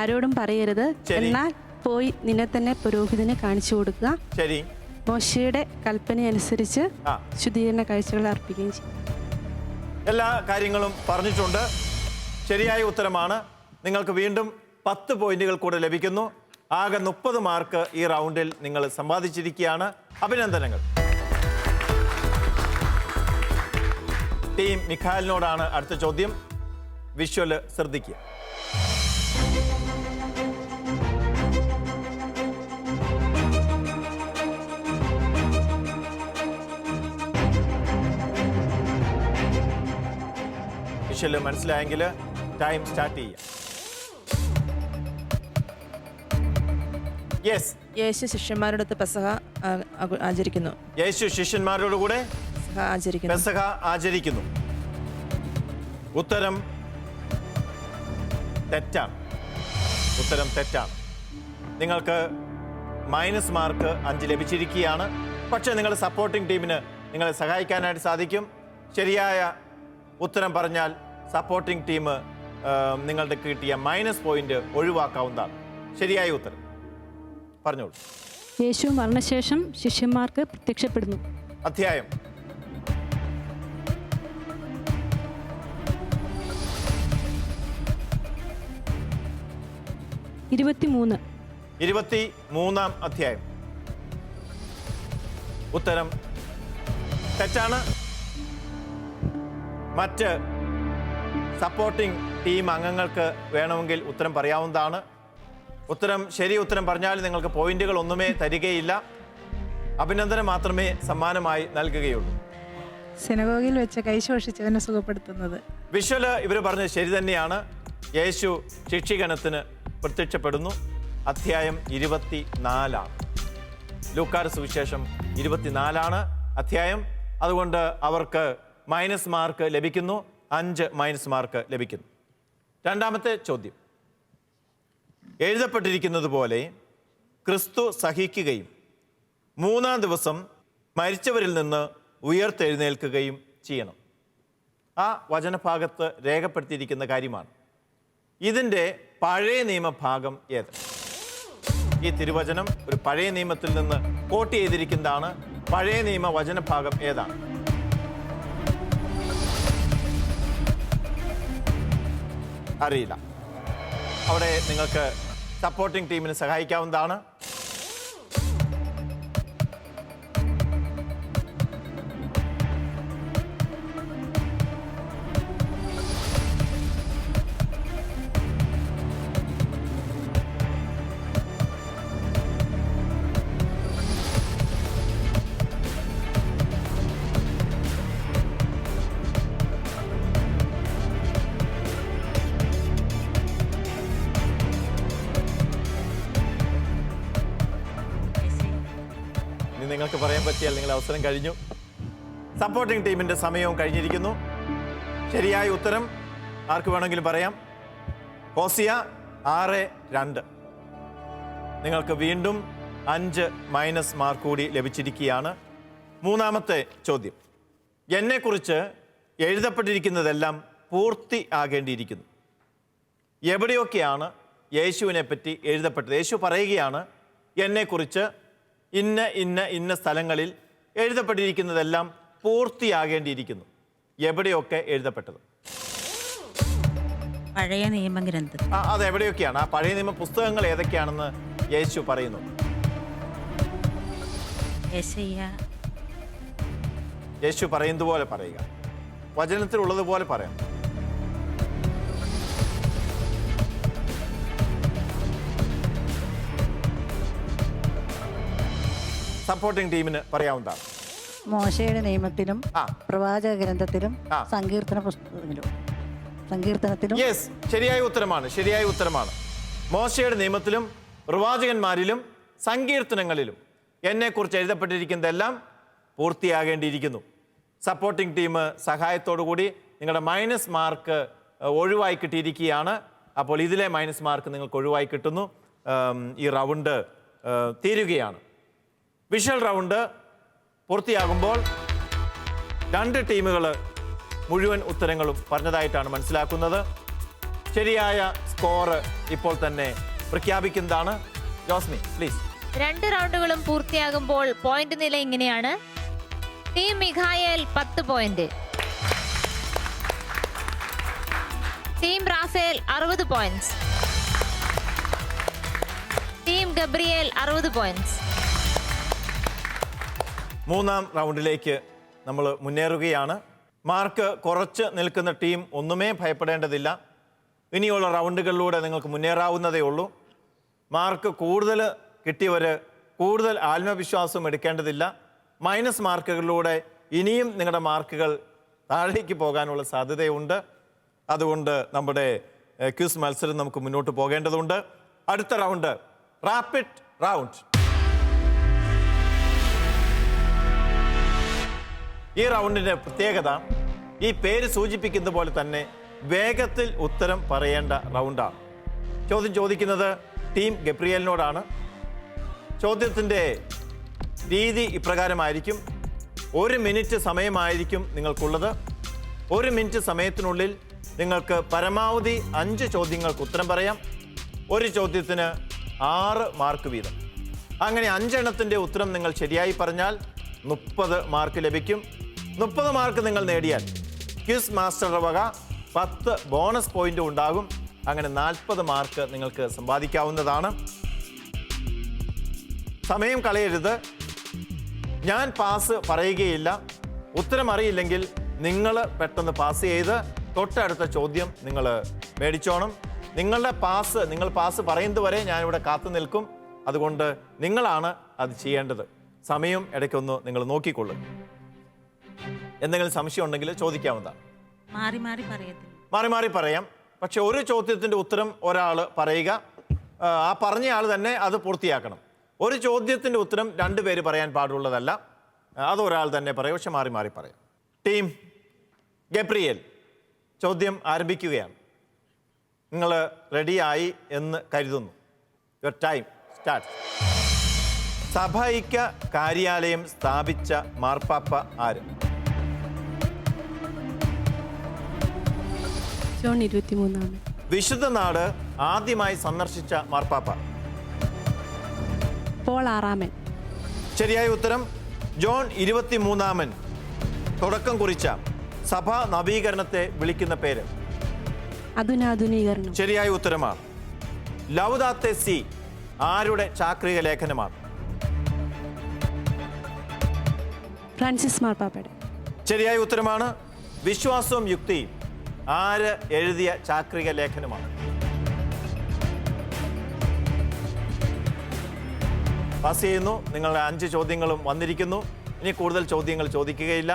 ആരോടും പറയരുത്, ശരി. എന്നാൽ പോയി നിന്നെ തന്നെ പുരോഹിതന് കാണിച്ചു കൊടുക്കുക. ശരി. മോശയുടെ കൽപ്പന അനുസരിച്ച് ആ. ശുദ്ധീകരണ കാഴ്ചകൾ അർപ്പിക്കുകയും ചെയ്യും. എല്ലാ കാര്യങ്ങളും പറഞ്ഞിട്ടുണ്ട്. ശരിയായ ഉത്തരമാണ്. നിങ്ങൾക്ക് വീണ്ടും 10 പോയിന്റുകൾ കൂടെ ലഭിക്കുന്നു. ആകെ 30 മാർക്ക് ഈ റൗണ്ടിൽ നിങ്ങൾ സമ്പാദിച്ചിരിക്കുകയാണ്. അഭിനന്ദനങ്ങൾ. ടീം മിഖാലിനോടാണ് അടുത്ത ചോദ്യം. വിഷ്വല് ശ്രദ്ധിക്കുക. വിഷ്വല് മനസ്സിലായെങ്കിൽ ടൈം സ്റ്റാർട്ട് ചെയ്യാം. യെസ്. യേശു ശിഷ്യന്മാരോടൊത്ത് പെസഹ ആചരിക്കുന്നു. യേശു ശിഷ്യന്മാരോടുകൂടെ പെസഹ ആചരിക്കുന്നു. പെസഹ ആചരിക്കുന്നു. ഉത്തരം തെറ്റാണ്. ഉത്തരം തെറ്റാണ്. നിങ്ങൾക്ക് മൈനസ് മാർക്ക് 5 ലഭിച്ചിരിക്കുകയാണ്. പക്ഷേ നിങ്ങളുടെ സപ്പോർട്ടിംഗ് ടീമിന് നിങ്ങളെ സഹായിക്കാനായിട്ട് സാധിക്കും. ശരിയായ ഉത്തരം പറഞ്ഞാൽ സപ്പോർട്ടിംഗ് ടീം നിങ്ങളുടെ കിട്ടിയ മൈനസ് പോയിന്റ് ഒഴിവാക്കാവുന്നതാണ്. ശരിയായ ഉത്തരം പറഞ്ഞോളൂ. യേശു മരണശേഷം ശിഷ്യന്മാർക്ക് പ്രത്യക്ഷപ്പെടുന്നു. അധ്യായം. ഇരുപത്തിമൂന്ന്. 23-ാം അധ്യായം. ഉത്തരം തെറ്റാണ്. മറ്റ് സപ്പോർട്ടിംഗ് ടീം അംഗങ്ങൾക്ക് വേണമെങ്കിൽ ഉത്തരം പറയാവുന്നതാണ്. ശരി ഉത്തരം പറഞ്ഞാൽ നിങ്ങൾക്ക് പോയിന്റുകൾ ഒന്നുമേ തരികയില്ല. അഭിനന്ദനം മാത്രമേ സമ്മാനമായി നൽകുകയുള്ളൂ. സിനഗോഗിൽ വെച്ച് കൈശോഷിച്ചവനെ സുഖപ്പെടുത്തുന്നത്. വിഷ്വല് ഇവർ പറഞ്ഞത് ശരി തന്നെയാണ്. യേശു ശിക്ഷീകരണത്തിന് പ്രത്യക്ഷപ്പെടുന്നു. അധ്യായം 24 ലൂക്കായുടെ സുവിശേഷം 24 അധ്യായം. അതുകൊണ്ട് അവർക്ക് മൈനസ് മാർക്ക് ലഭിക്കുന്നു. 5 മൈനസ് മാർക്ക് ലഭിക്കുന്നു. രണ്ടാമത്തെ ചോദ്യം. എഴുതപ്പെട്ടിരിക്കുന്നത് പോലെ ക്രിസ്തു സഹിക്കുകയും 3-ാം ദിവസം മരിച്ചവരിൽ നിന്ന് ഉയർത്തെഴുന്നേൽക്കുകയും ചെയ്യണം. ആ വചനഭാഗത്ത് രേഖപ്പെടുത്തിയിരിക്കുന്ന കാര്യമാണ്. ഇതിൻ്റെ പഴയ നിയമഭാഗം ഏത്? ഈ തിരുവചനം ഒരു പഴയ നിയമത്തിൽ നിന്ന് കോട്ട് ചെയ്തിരിക്കുന്നതാണ്. പഴയ നിയമ വചനഭാഗം ഏതാണ്? അറിയില്ല. അവിടെ നിങ്ങൾക്ക് സപ്പോർട്ടിംഗ് ടീമിന് സഹായിക്കാവുന്നതാണ്. നിങ്ങൾക്ക് പറയാൻ പറ്റിയാൽ നിങ്ങൾ അവസരം കഴിഞ്ഞു. സപ്പോർട്ടിംഗ് ടീമിന്റെ സമയവും കഴിഞ്ഞിരിക്കുന്നു. ശരിയായ ഉത്തരം ആർക്ക് വേണമെങ്കിലും പറയാം. ഹോസിയ 6-2. നിങ്ങൾക്ക് വീണ്ടും 5 മൈനസ് മാർക്ക് കൂടി ലഭിച്ചിരിക്കുകയാണ്. മൂന്നാമത്തെ ചോദ്യം. എന്നെക്കുറിച്ച് എഴുതപ്പെട്ടിരിക്കുന്നതെല്ലാം പൂർത്തി ആകേണ്ടിയിരിക്കുന്നു. എവിടെയൊക്കെയാണ് യേശുവിനെ പറ്റി എഴുതപ്പെട്ടത്? യേശു പറയുകയാണ്, എന്നെക്കുറിച്ച് ഇന്ന ഇന്ന ഇന്ന സ്ഥലങ്ങളിൽ എഴുതപ്പെട്ടിരിക്കുന്നതെല്ലാം പൂർത്തിയാകേണ്ടിയിരിക്കുന്നു. എവിടെയൊക്കെ എഴുതപ്പെട്ടത്? പഴയ നിയമഗ്രന്ഥം. അത് എവിടെയൊക്കെയാണ്? ആ പഴയ നിയമ പുസ്തകങ്ങൾ ഏതൊക്കെയാണെന്ന് യേശു പറയുന്നു. യേശു പറയുന്നത് പോലെ പറയുക. വചനത്തിലുള്ളതുപോലെ പറയാം. സപ്പോർട്ടിംഗ് ടീമിന് പറയാവുന്നതാണ്. മോശയുടെ നിയമത്തിലും പ്രവാചക ഗ്രന്ഥത്തിലും സങ്കീർത്തനത്തിലും. യെസ്, ശരിയായ ഉത്തരമാണ്. ശരിയായ ഉത്തരമാണ്. മോശയുടെ നിയമത്തിലും പ്രവാചകന്മാരിലും സങ്കീർത്തനങ്ങളിലും എന്നെക്കുറിച്ച് എഴുതപ്പെട്ടിരിക്കുന്നതെല്ലാം പൂർത്തിയാകേണ്ടിയിരിക്കുന്നു. സപ്പോർട്ടിംഗ് ടീം സഹായത്തോടു കൂടി നിങ്ങളുടെ മൈനസ് മാർക്ക് ഒഴിവായി കിട്ടിയിരിക്കുകയാണ്. അപ്പോൾ ഇതിലെ മൈനസ് മാർക്ക് നിങ്ങൾക്ക് ഒഴിവായി കിട്ടുന്നു. ഈ റൗണ്ട് തീരുകയാണ്. വിഷ്വൽ റൗണ്ട് പൂർത്തിയാകുമ്പോൾ 2 ടീമുകൾ മുഴുവൻ ഉത്തരങ്ങളും പറഞ്ഞതായിട്ടാണ് മനസ്സിലാക്കുന്നത്. ശരിയായ സ്കോർ ഇപ്പോൾ തന്നെ പ്രഖ്യാപിക്കുന്നതാണ്. ജോസ്മി പ്ലീസ്. 2 റൗണ്ടുകളും പൂർത്തിയാകുമ്പോൾ പോയിന്റ് നില ഇങ്ങനെയാണ്. Team Mikhael 10 point, team Raphael 60 points, team Gabriel 60 points. 3-ാം റൗണ്ടിലേക്ക് നമ്മൾ മുന്നേറുകയാണ്. മാർക്ക് കുറച്ച് നിൽക്കുന്ന ടീം ഒന്നുമേ ഭയപ്പെടേണ്ടതില്ല. ഇനിയുള്ള റൗണ്ടുകളിലൂടെ നിങ്ങൾക്ക് മുന്നേറാവുന്നതേ ഉള്ളൂ. മാർക്ക് കൂടുതൽ കിട്ടിയവർ കൂടുതൽ ആത്മവിശ്വാസം എടുക്കേണ്ടതില്ല. മൈനസ് മാർക്കുകളിലൂടെ ഇനിയും നിങ്ങളുടെ മാർക്കുകൾ താഴേക്ക് പോകാനുള്ള സാധ്യതയുണ്ട്. അതുകൊണ്ട് നമ്മുടെ ക്വിസ് മത്സരം നമുക്ക് മുന്നോട്ട് പോകേണ്ടതുണ്ട്. അടുത്ത റൗണ്ട് റാപ്പിഡ് റൗണ്ട്. ഈ റൗണ്ടിൻ്റെ പ്രത്യേകത ഈ പേര് സൂചിപ്പിക്കുന്ന പോലെ തന്നെ വേഗത്തിൽ ഉത്തരം പറയേണ്ട റൗണ്ടാണ്. ചോദ്യം ചോദിക്കുന്നത് ടീം ഗബ്രിയേലിനോടാണ്. ചോദ്യത്തിൻ്റെ രീതി ഇപ്രകാരമായിരിക്കും. 1 മിനിറ്റ് സമയമായിരിക്കും നിങ്ങൾക്കുള്ളത്. 1 മിനിറ്റ് സമയത്തിനുള്ളിൽ നിങ്ങൾക്ക് പരമാവധി 5 ചോദ്യങ്ങൾക്ക് ഉത്തരം പറയാം. ഒരു ചോദ്യത്തിന് 6 മാർക്ക് വീതം. അങ്ങനെ 5 എണ്ണത്തിൻ്റെ ഉത്തരം നിങ്ങൾ ശരിയായി പറഞ്ഞാൽ 30 മാർക്ക് ലഭിക്കും. 30 മാർക്ക് നിങ്ങൾ നേടിയാൽ ക്വിസ് മാസ്റ്ററുടെ വക 10 ബോണസ് പോയിന്റ് ഉണ്ടാകും. അങ്ങനെ 40 മാർക്ക് നിങ്ങൾക്ക് സമ്പാദിക്കാവുന്നതാണ്. സമയം കളയരുത്. ഞാൻ പാസ് പറയുകയില്ല. ഉത്തരം അറിയില്ലെങ്കിൽ നിങ്ങൾ പെട്ടെന്ന് പാസ് ചെയ്ത് തൊട്ടടുത്ത ചോദ്യം നിങ്ങൾ മേടിച്ചോണം. നിങ്ങൾ പാസ് പറയുന്നത് വരെ ഞാനിവിടെ കാത്തു നിൽക്കും. അതുകൊണ്ട് നിങ്ങളാണ് അത് ചെയ്യേണ്ടത്. സമയം ഇടയ്ക്കൊന്ന് നിങ്ങൾ നോക്കിക്കൊള്ളും. എന്തെങ്കിലും സംശയം ഉണ്ടെങ്കിൽ ചോദിക്കാവുന്നതാണ്. മാറി മാറി പറയത്തില്ല. മാറി മാറി പറയാം. പക്ഷെ ഒരു ചോദ്യത്തിൻ്റെ ഉത്തരം ഒരാൾ പറയുക. ആ പറഞ്ഞ ആൾ തന്നെ അത് പൂർത്തിയാക്കണം. ഒരു ചോദ്യത്തിൻ്റെ ഉത്തരം 2 പേര് പറയാൻ പാടുള്ളതല്ല. അതൊരാൾ തന്നെ പറയും. പക്ഷെ മാറി മാറി പറയാം. ടീം ഗബ്രിയേൽ, ചോദ്യം ആരംഭിക്കുകയാണ്. നിങ്ങൾ റെഡിയായി എന്ന് കരുതുന്നു. Your time start. സഭൈക്യ കാര്യാലയം സ്ഥാപിച്ച മാർപ്പാപ്പ ആര്? ജോൺ 23. വിശുദ്ധ നാട് ആദ്യമായി സന്ദർശിച്ച മാർപ്പാപ്പ? പോൾ 6. ശരിയായ ഉത്തരം. ജോൺ 23 തുടക്കം കുറിച്ച സഭാ നവീകരണത്തെ വിളിക്കുന്ന പേര്? ആധുനീകരണം. ശരിയായ ഉത്തരമാണ്. ലൗദാത്തെ സി ആരുടെ ചാക്രിക ലേഖനമാണ്? ഫ്രാൻസിസ് മാർപ്പാപ്പയുടെ. ശരിയായ ഉത്തരമാണ്. വിശ്വാസവും യുക്തിയും ആര് എഴുതിയ ചാക്രിക ലേഖനമാണ്? പാസ് ചെയ്യുന്നു. നിങ്ങളുടെ 5 ചോദ്യങ്ങളും വന്നിരിക്കുന്നു. ഇനി കൂടുതൽ ചോദ്യങ്ങൾ ചോദിക്കുകയില്ല.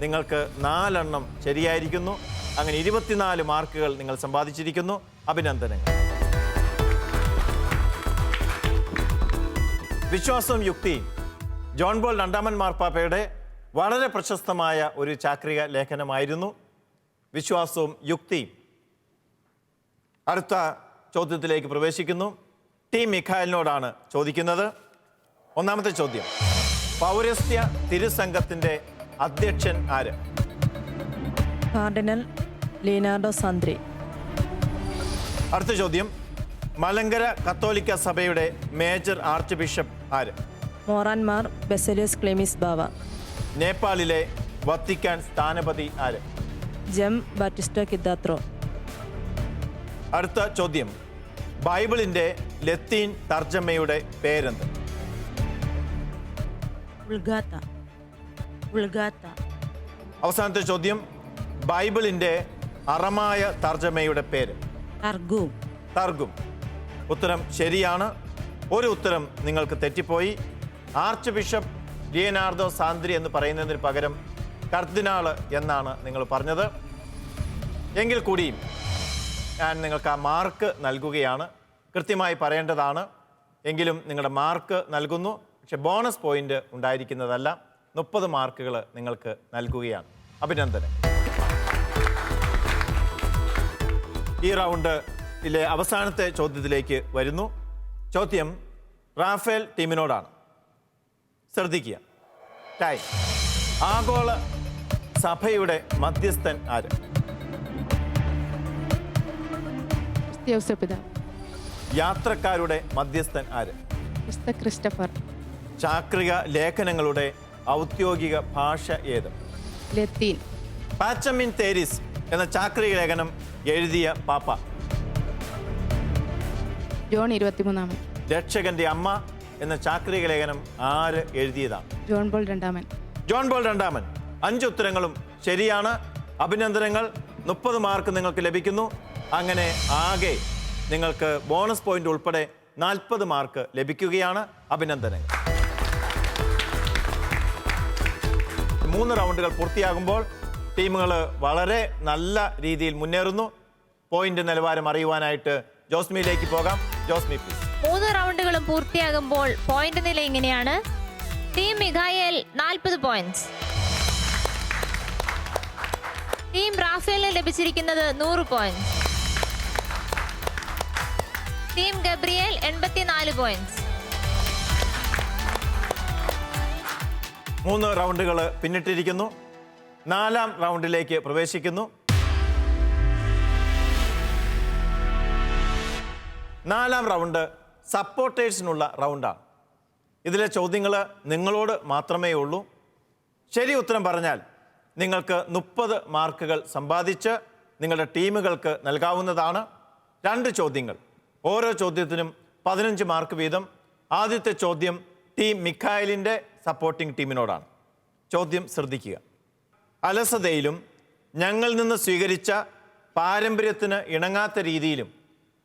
നിങ്ങൾക്ക് 4 എണ്ണം ശരിയായിരിക്കുന്നു. അങ്ങനെ 24 മാർക്കുകൾ നിങ്ങൾ സമ്പാദിച്ചിരിക്കുന്നു. അഭിനന്ദനങ്ങൾ. വിശ്വാസവും യുക്തിയും ജോൺ പോൾ 2 മാർപ്പാപ്പയുടെ വളരെ പ്രശസ്തമായ ഒരു ചാക്രിക ലേഖനമായിരുന്നു. വിശ്വാസവും യുക്തിയും. അടുത്ത ചോദ്യത്തിലേക്ക് പ്രവേശിക്കുന്നു. ടീം മിഖായലിനോടാണ് ചോദിക്കുന്നത്. 1-ാമത്തെ ചോദ്യം. പൗരസ്ത്യ തിരുസംഘത്തിൻ്റെ അധ്യക്ഷൻ ആര്? Cardinal Leonardo Sandri. അടുത്ത ചോദ്യം. മലങ്കര കത്തോലിക്ക സഭയുടെ മേജർ ആർച്ച് ബിഷപ്പ് ആര്? മോറാൻമാർ ബെസലിയസ് ക്ലെമിസ് ബാവ. നേപ്പാളിലെ വത്തിക്കാൻ സ്ഥാനപതി ആര്? ജം ബാറ്റിസ്റ്റോ കിദ്ദാത്രോ. അടുത്ത ചോദ്യം. ബൈബിളിൻ്റെ ലത്തീൻ തർജ്ജമയുടെ പേരെന്ത്? ഉൾഗാത്ത. ഉൾഗാത്ത. അവസാനത്തെ ചോദ്യം. ബൈബിളിൻ്റെ അറമായ തർജ്ജമയുടെ പേര്? തർഗൂം. തർഗും. ഉത്തരം ശരിയാണ്. ഒരു ഉത്തരം നിങ്ങൾക്ക് തെറ്റിപ്പോയി. ആർച്ച് ബിഷപ്പ് ലിയനാർഡോ സാന്ദ്രി എന്ന് പറയുന്നതിന് പകരം കർദിനാള് എന്നാണ് നിങ്ങൾ പറഞ്ഞത്. എങ്കിൽ കൂടിയും ഞാൻ നിങ്ങൾക്ക് ആ മാർക്ക് നൽകുകയാണ്. കൃത്യമായി പറയേണ്ടതാണ്. എങ്കിലും നിങ്ങളുടെ മാർക്ക് നൽകുന്നു. പക്ഷെ ബോണസ് പോയിന്റ് ഉണ്ടായിരിക്കുന്നതല്ല. 30 മാർക്കുകൾ നിങ്ങൾക്ക് നൽകുകയാണ്. അഭിനന്ദനം. ഈ റൗണ്ടിലെ അവസാനത്തെ ചോദ്യത്തിലേക്ക് വരുന്നു. ചോദ്യം റാഫേൽ ടീമിനോടാണ്. ശ്രദ്ധിക്കുക. ടൈം. ആഗോള സഭയുടെ മധ്യസ്ഥൻ ആര്? പിതാവ്. യാത്രക്കാരുടെ മധ്യസ്ഥൻ ആര്? വിശുദ്ധ ക്രിസ്റ്റഫർ. ചാക്രിക ലേഖനങ്ങളുടെ ഔദ്യോഗിക ഭാഷ ഏത്? ലത്തീൻ. പാച്ചമിൻ തേരിസ് എന്ന ചാക്രിക ലേഖനം എഴുതിയ പാപ്പ? ജോൺ 23. രക്ഷകന്റെ അമ്മ എന്ന ചാക്രിക ലേഖനം ആര് എഴുതിയതാണ്? ജോൺ പോൾ രണ്ടാമൻ. ജോൺ പോൾ രണ്ടാമൻ. 5 ഉത്തരങ്ങളും ശരിയാണ്. അഭിനന്ദനങ്ങൾ. 30 മാർക്ക് നിങ്ങൾക്ക് ലഭിക്കുന്നു. അങ്ങനെ ആകെ നിങ്ങൾക്ക് ബോണസ് പോയിന്റ് ഉൾപ്പെടെ 40 മാർക്ക് ലഭിക്കുകയാണ്. അഭിനന്ദനങ്ങൾ. 3 റൗണ്ടുകൾ പൂർത്തിയാകുമ്പോൾ ടീമുകൾ വളരെ നല്ല രീതിയിൽ മുന്നേറുന്നു. പോയിന്റ് നിലവാരം അറിയുവാനായിട്ട് ജോസ്മിയിലേക്ക് പോകാം. ജോസ്മി പ്ലീസ്. 3 റൗണ്ടുകളും പൂർത്തിയാകുമ്പോൾ പോയിന്റ് നില ഇങ്ങനെയാണ്. Team Mikhail 40 points. ടീം റാഫേലിന് ലഭിച്ചിരിക്കുന്നത് 100 പോയിന്റ്സ്. Team Gabriel 84 points. 3 റൗണ്ടുകൾ പിന്നിട്ടിരിക്കുന്നു. 4-ാം റൗണ്ടിലേക്ക് പ്രവേശിക്കുന്നു. 4-ാം റൗണ്ട് സപ്പോർട്ടേഴ്സിനുള്ള റൗണ്ടാണ്. ഇതിലെ ചോദ്യങ്ങൾ നിങ്ങളോട് മാത്രമേ ഉള്ളൂ. ശരി ഉത്തരം പറഞ്ഞാൽ നിങ്ങൾക്ക് 30 മാർക്കുകൾ സമ്പാദിച്ച് നിങ്ങളുടെ ടീമുകൾക്ക് നൽകാവുന്നതാണ്. 2 ചോദ്യങ്ങൾ. ഓരോ ചോദ്യത്തിനും 15 മാർക്ക് വീതം. ആദ്യത്തെ ചോദ്യം ടീം മിഖായലിൻ്റെ സപ്പോർട്ടിംഗ് ടീമിനോടാണ്. ചോദ്യം ശ്രദ്ധിക്കുക. അലസതയിലും ഞങ്ങളിൽ നിന്ന് സ്വീകരിച്ച പാരമ്പര്യത്തിന് ഇണങ്ങാത്ത രീതിയിലും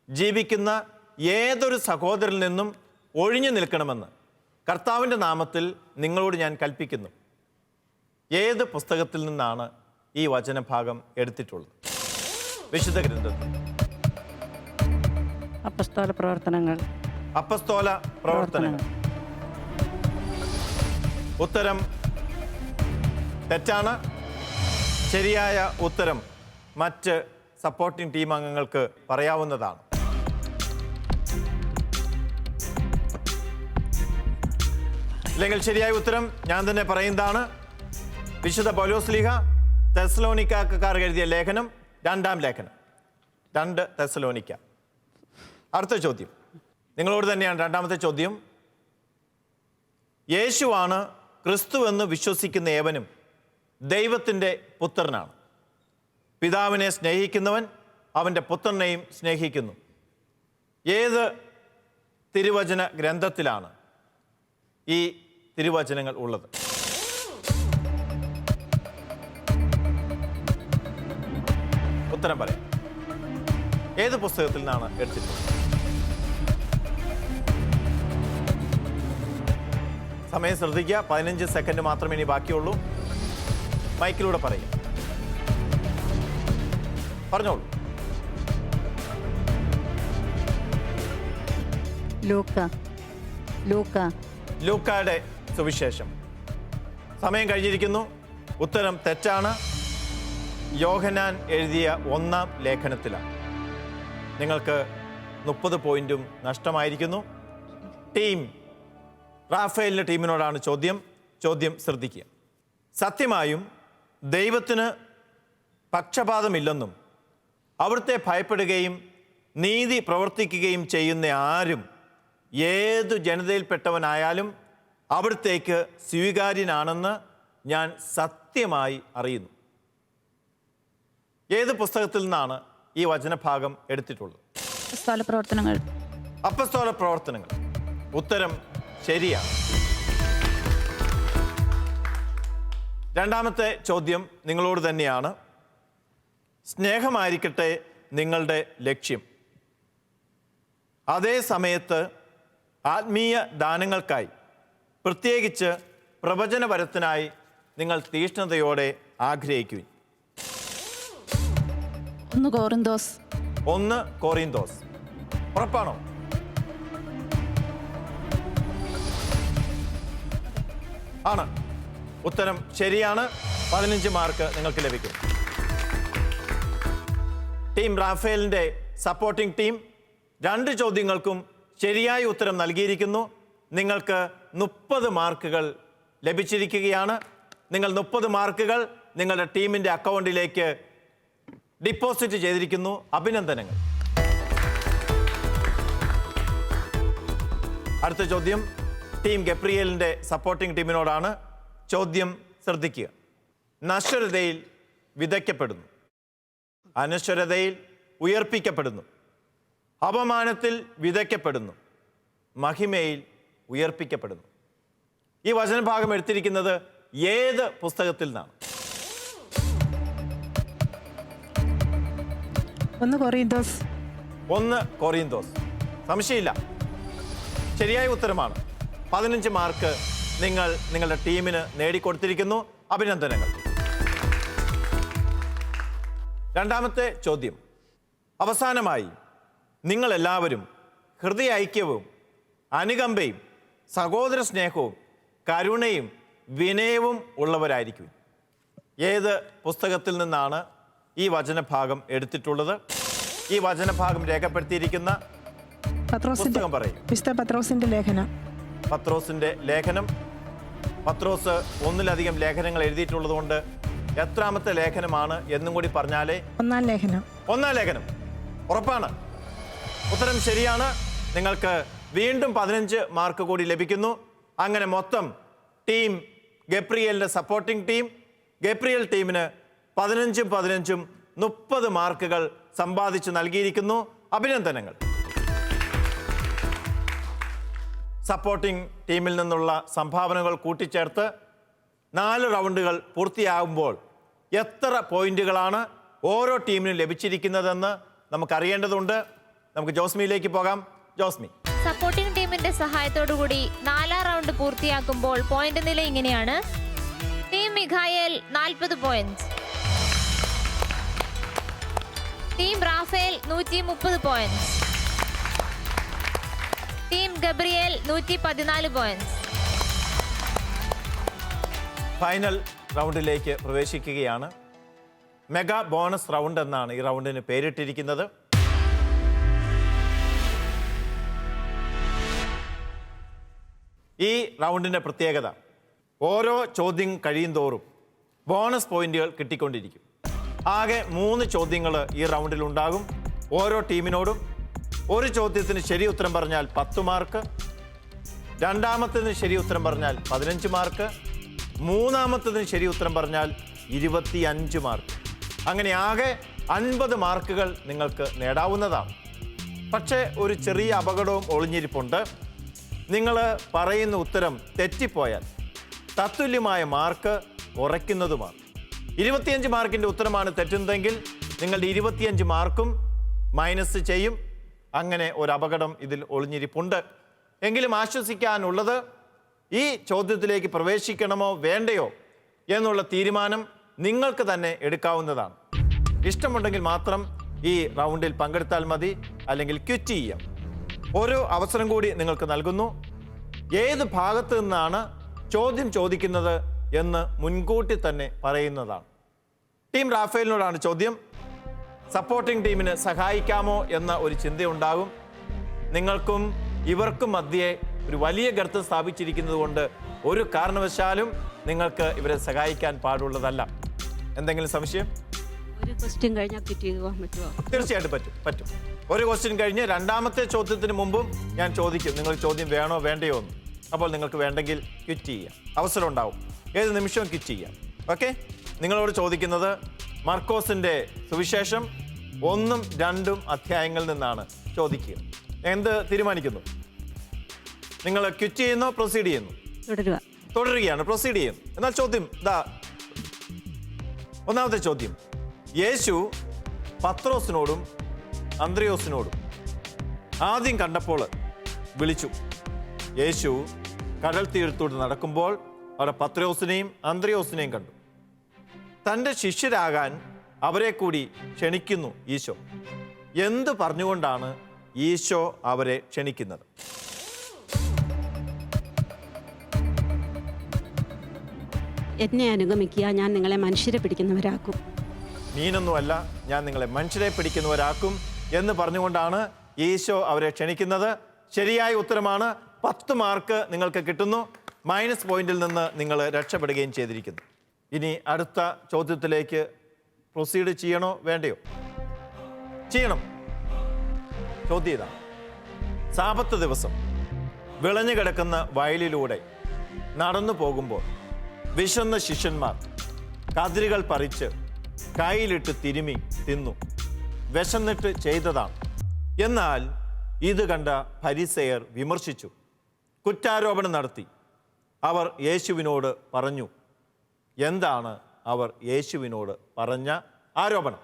ജീവിക്കുന്ന ഏതൊരു സഹോദരനിൽ നിന്നും ഒഴിഞ്ഞു നിൽക്കണമെന്ന് കർത്താവിൻ്റെ നാമത്തിൽ നിങ്ങളോട് ഞാൻ കൽപ്പിക്കുന്നു. ഏത് പുസ്തകത്തിൽ നിന്നാണ് ഈ വചനഭാഗം എടുത്തിട്ടുള്ളത്? വിശുദ്ധ ഗ്രന്ഥത്തിൽ. അപ്പസ്തോല പ്രവർത്തനങ്ങൾ. അപ്പസ്തോല പ്രവർത്തനങ്ങൾ. ഉത്തരം തെറ്റാണ്. ശരിയായ ഉത്തരം മറ്റ് സപ്പോർട്ടിംഗ് ടീം അംഗങ്ങൾക്ക് പറയാവുന്നതാണ്. അല്ലെങ്കിൽ ശരിയായ ഉത്തരം ഞാൻ തന്നെ പറയുന്നതാണ്. വിശുദ്ധ പൗലോസ്ലീഹ തെസ്സലോനിക്കാർക്ക് എഴുതിയ ലേഖനം 2-ാം ലേഖനം. 2 തെസ്സലോനിക്ക. അടുത്ത ചോദ്യം നിങ്ങളോട് തന്നെയാണ്. 2-ാമത്തെ ചോദ്യം. യേശുവാണ് ക്രിസ്തു എന്ന് വിശ്വസിക്കുന്ന ഏവനും ദൈവത്തിൻ്റെ പുത്രനാണ്. പിതാവിനെ സ്നേഹിക്കുന്നവൻ അവൻ്റെ പുത്രനെയും സ്നേഹിക്കുന്നു. ഏത് തിരുവചന ഗ്രന്ഥത്തിലാണ് ഈ തിരുവചനങ്ങൾ ഉള്ളത്? ഉത്തരം പറയാം. ഏത് പുസ്തകത്തിൽ നിന്നാണ് എടുത്തിട്ടുള്ളത്? സമയം ശ്രദ്ധിക്കുക. 15 സെക്കൻഡ് മാത്രമേ ഇനി ബാക്കിയുള്ളൂ. മൈക്കിലൂടെ പറയും. പറഞ്ഞോളൂ. ലൂക്കായുടെ സുവിശേഷം. സമയം കഴിഞ്ഞിരിക്കുന്നു. ഉത്തരം തെറ്റാണ്. യോഹന്നാൻ എഴുതിയ 1-ാം ലേഖനത്തിലാണ്. നിങ്ങൾക്ക് 30 പോയിന്റും നഷ്ടമായിരിക്കുന്നു. ടീം റാഫേലിൻ്റെ ടീമിനോടാണ് ചോദ്യം. ചോദ്യം ശ്രദ്ധിക്കുക. സത്യമായും ദൈവത്തിന് പക്ഷപാതമില്ലെന്നും അവിടുത്തെ ഭയപ്പെടുകയും നീതി പ്രവർത്തിക്കുകയും ചെയ്യുന്ന ആരും ഏതു ജനതയിൽപ്പെട്ടവനായാലും അവിടുത്തേക്ക് സ്വീകാര്യനാണെന്ന് ഞാൻ സത്യമായി അറിയുന്നു. ഏത് പുസ്തകത്തിൽ നിന്നാണ് ഈ വചനഭാഗം എടുത്തിട്ടുള്ളത്? അപ്പസ്തോല പ്രവർത്തനങ്ങൾ. ഉത്തരം ശരിയാണ്. 2-ാമത്തെ ചോദ്യം നിങ്ങളോട് തന്നെയാണ്. സ്നേഹമായിരിക്കട്ടെ നിങ്ങളുടെ ലക്ഷ്യം. അതേ സമയത്ത് ആത്മീയ ദാനങ്ങൾക്കായി, പ്രത്യേകിച്ച് പ്രവചനപരത്തിനായി നിങ്ങൾ തീഷ്ണതയോടെ ആഗ്രഹിക്കുവിൻ. 1 കൊറിന്തോസ്. ഉറപ്പാണോ? ആണ്. ഉത്തരം ശരിയാണ്. 15 മാർക്ക് നിങ്ങൾക്ക് ലഭിക്കും. ടീം റാഫേലിൻ്റെ സപ്പോർട്ടിംഗ് ടീം 2 ചോദ്യങ്ങൾക്കും ശരിയായ ഉത്തരം നൽകിയിരിക്കുന്നു. നിങ്ങൾക്ക് 30 മാർക്കുകൾ ലഭിച്ചിരിക്കുകയാണ്. നിങ്ങൾ 30 മാർക്കുകൾ നിങ്ങളുടെ ടീമിൻ്റെ അക്കൗണ്ടിലേക്ക് ഡിപ്പോസിറ്റ് ചെയ്തിരിക്കുന്നു. അഭിനന്ദനങ്ങൾ. അടുത്ത ചോദ്യം ടീം ഗബ്രിയേലിൻ്റെ സപ്പോർട്ടിംഗ് ടീമിനോടാണ്. ചോദ്യം ശ്രദ്ധിക്കുക. നശ്വരതയിൽ വിതയ്ക്കപ്പെടുന്നു, അനശ്വരതയിൽ ഉയർപ്പിക്കപ്പെടുന്നു, അപമാനത്തിൽ വിതയ്ക്കപ്പെടുന്നു, മഹിമയിൽ ഉയർപ്പിക്കപ്പെടുന്നു. ഈ വചനഭാഗം എടുത്തിരിക്കുന്നത് ഏത് പുസ്തകത്തിൽ നിന്നാണ്? 1 കൊറിന്തോസ്. 1 കൊറിന്തോസ്. സംശയമില്ല, ശരിയായ ഉത്തരമാണ്. 15 മാർക്ക് നിങ്ങൾ നിങ്ങളുടെ ടീമിന് നേടിക്കൊടുത്തിരിക്കുന്നു. അഭിനന്ദനങ്ങൾ. രണ്ടാമത്തെ ചോദ്യം. അവസാനമായി നിങ്ങളെല്ലാവരും ഹൃദയ ഐക്യവും അനുകമ്പയും സഹോദര സ്നേഹവും കരുണയും വിനയവും ഉള്ളവരായിരിക്കും. ഏത് പുസ്തകത്തിൽ നിന്നാണ് ഈ വചനഭാഗം എടുത്തിട്ടുള്ളത്? ഈ വചനഭാഗം രേഖപ്പെടുത്തിയിരിക്കുന്ന പുസ്തകം പറയും. വിശുദ്ധ പത്രോസിന്റെ ലേഖനം. പത്രോസിന്റെ ലേഖനം. പത്രോസ് 1-ലധികം ലേഖനങ്ങൾ എഴുതിയിട്ടുള്ളത് കൊണ്ട് എത്രാമത്തെ ലേഖനമാണ് എന്നും കൂടി പറഞ്ഞാലേ? 1-ാം ലേഖനം. 1-ാം ലേഖനം. ഉറപ്പാണ്. ഉത്തരം ശരിയാണ്. നിങ്ങൾക്ക് വീണ്ടും 15 മാർക്ക് കൂടി ലഭിക്കുന്നു. അങ്ങനെ മൊത്തം ടീം ഗബ്രിയേലിന്റെ സപ്പോർട്ടിംഗ് ടീം, ഗബ്രിയേൽ ടീമിന് 15-ഉം 15-ഉം 30 മാർക്കുകൾ സമ്പാദിച്ചു നൽകിയിരിക്കുന്നു. അഭിനന്ദനങ്ങൾ. സപ്പോർട്ടിംഗ് ടീമിൽ നിന്നുള്ള സംഭാവനകൾ കൂട്ടിച്ചേർത്ത് 4 റൗണ്ടുകൾ പൂർത്തിയാകുമ്പോൾ എത്ര പോയിന്റുകളാണ് ഓരോ ടീമിനും ലഭിച്ചിരിക്കുന്നതെന്ന് നമുക്കറിയേണ്ടതുണ്ട്. നമുക്ക് ജോസ്മിയിലേക്ക് പോകാം. ജോസ്മി. സപ്പോർട്ടിംഗ് ടീമിന്റെ സഹായത്തോടുകൂടി 4-ാം റൗണ്ട് പൂർത്തിയാക്കുമ്പോൾ പോയിന്റ് നില ഇങ്ങനെയാണ്. Team Mikhail 40 point, team Rafael 130 point, team Gabriel 114 point. Final റൗണ്ടിലേക്ക് പ്രവേശിക്കുകയാണ്. മെഗാ ബോണസ് റൗണ്ട് എന്നാണ് ഈ റൗണ്ടിന് പേരിട്ടിരിക്കുന്നത്. ഈ റൗണ്ടിൻ്റെ പ്രത്യേകത, ഓരോ ചോദ്യം കഴിയും തോറും ബോണസ് പോയിന്റുകൾ കിട്ടിക്കൊണ്ടിരിക്കും. ആകെ 3 ചോദ്യങ്ങൾ ഈ റൗണ്ടിൽ ഉണ്ടാകും. ഓരോ ടീമിനോടും ഒരു ചോദ്യത്തിന് ശരി ഉത്തരം പറഞ്ഞാൽ 10 മാർക്ക്, രണ്ടാമത്തതിന് ശരി ഉത്തരം പറഞ്ഞാൽ 15 മാർക്ക്, മൂന്നാമത്തതിന് ശരി ഉത്തരം പറഞ്ഞാൽ 25 മാർക്ക്. അങ്ങനെ ആകെ 50 മാർക്കുകൾ നിങ്ങൾക്ക് നേടാവുന്നതാണ്. പക്ഷേ ഒരു ചെറിയ അപകടവും ഒളിഞ്ഞിരിപ്പുണ്ട്. നിങ്ങൾ പറയുന്ന ഉത്തരം തെറ്റിപ്പോയാൽ തത്തുല്യമായ മാർക്ക് കുറയ്ക്കുന്നതുമാണ്. 25 മാർക്കിൻ്റെ ഉത്തരമാണ് തെറ്റുന്നതെങ്കിൽ നിങ്ങളുടെ 25 മാർക്കും മൈനസ് ചെയ്യും. അങ്ങനെ ഒരു അപകടം ഇതിൽ ഒളിഞ്ഞിരിപ്പുണ്ട്. എങ്കിലും ആശ്വസിക്കാനുള്ളത്, ഈ ചോദ്യത്തിലേക്ക് പ്രവേശിക്കണമോ വേണ്ടയോ എന്നുള്ള തീരുമാനം നിങ്ങൾക്ക് തന്നെ എടുക്കാവുന്നതാണ്. ഇഷ്ടമുണ്ടെങ്കിൽ മാത്രം ഈ റൗണ്ടിൽ പങ്കെടുത്താൽ മതി, അല്ലെങ്കിൽ ക്വിറ്റ് ചെയ്യാം. ഒരു അവസരം കൂടി നിങ്ങൾക്ക് നൽകുന്നു. ഏത് ഭാഗത്ത് നിന്നാണ് ചോദ്യം ചോദിക്കുന്നത് എന്ന് മുൻകൂട്ടി തന്നെ പറയുന്നതാണ്. ടീം റാഫേലിനോടാണ് ചോദ്യം. സപ്പോർട്ടിംഗ് ടീമിന് സഹായിക്കാമോ എന്ന ഒരു ചിന്തയുണ്ടാകും. നിങ്ങൾക്കും ഇവർക്കും മധ്യേ ഒരു വലിയ ഗർത്തം സ്ഥാപിച്ചിരിക്കുന്നത് കൊണ്ട് ഒരു കാരണവശാലും നിങ്ങൾക്ക് ഇവരെ സഹായിക്കാൻ പാടുള്ളതല്ല. എന്തെങ്കിലും സംശയം? ഒരു ക്വസ്റ്റ്യൻ കഴിഞ്ഞാൽ ക്വിറ്റ് ചെയ്ത് പോകാൻ പറ്റുമോ? തീർച്ചയായിട്ടും പറ്റും. ഒരു ക്വസ്റ്റ്യൻ കഴിഞ്ഞ് രണ്ടാമത്തെ ചോദ്യത്തിന് മുമ്പും ഞാൻ ചോദിക്കും, നിങ്ങൾ ചോദ്യം വേണോ വേണ്ടയോ എന്ന്. അപ്പോൾ നിങ്ങൾക്ക് വേണ്ടെങ്കിൽ ക്വിറ്റ് ചെയ്യാം. അവസരം ഉണ്ടാവും. ഏത് നിമിഷവും ക്വിറ്റ് ചെയ്യാം. ഓക്കെ? നിങ്ങളോട് ചോദിക്കുന്നത് മർക്കോസിൻ്റെ സുവിശേഷം 1ഉം 2ഉം അധ്യായങ്ങളിൽ നിന്നാണ് ചോദിക്കുക. എന്ത് തീരുമാനിക്കുന്നു? നിങ്ങൾ ക്വിറ്റ് ചെയ്യുന്നോ പ്രൊസീഡ് ചെയ്യുന്നു? തുടരുകയാണ്. പ്രൊസീഡ് ചെയ്യുന്നു. എന്നാൽ ചോദ്യം ഇതാ. ഒന്നാമത്തെ ചോദ്യം. യേശു പത്രോസിനോടും അന്ത്രയോസിനോടും ആദ്യം കണ്ടപ്പോൾ വിളിച്ചു. യേശു കടൽ തീരത്തോട് നടക്കുമ്പോൾ അവിടെ പത്രോസിനെയും അന്ത്രയോസിനെയും കണ്ടു. തൻ്റെ ശിഷ്യരാകാൻ അവരെ കൂടി ക്ഷണിക്കുന്നു ഈശോ. എന്ത് പറഞ്ഞുകൊണ്ടാണ് ഈശോ അവരെ ക്ഷണിക്കുന്നത്? എന്നെ അനുഗമിക്കുക, ഞാൻ നിങ്ങളെ മനുഷ്യരെ പിടിക്കുന്നവരാക്കും. മീനൊന്നുമല്ല, ഞാൻ നിങ്ങളെ മനുഷ്യരെ പിടിക്കുന്നവരാക്കും എന്ന് പറഞ്ഞുകൊണ്ടാണ് ഈശോ അവരെ ക്ഷണിക്കുന്നത്. ശരിയായ ഉത്തരമാണ്. 10 മാർക്ക് നിങ്ങൾക്ക് കിട്ടുന്നു. മൈനസ് പോയിന്റിൽ നിന്ന് നിങ്ങൾ രക്ഷപ്പെടുകയും ചെയ്തിരിക്കുന്നു. ഇനി അടുത്ത ചോദ്യത്തിലേക്ക് പ്രൊസീഡ് ചെയ്യണോ വേണ്ടയോ? ചെയ്യണം. ചോദ്യം ഇതാണ്. സാബത്ത് ദിവസം വിളഞ്ഞു കിടക്കുന്ന വയലിലൂടെ നടന്നു പോകുമ്പോൾ വിശന്ന ശിഷ്യന്മാർ കതിരുകൾ പറിച്ച് കയ്യിലിട്ട് തിരുമി തിന്നു. വിശന്നിട്ട് ചെയ്തതാണ്. എന്നാൽ ഇത് കണ്ട ഫരിസേയർ വിമർശിച്ചു, കുറ്റാരോപണം നടത്തി. അവർ യേശുവിനോട് പറഞ്ഞു. എന്താണ് അവർ യേശുവിനോട് പറഞ്ഞ ആരോപണം?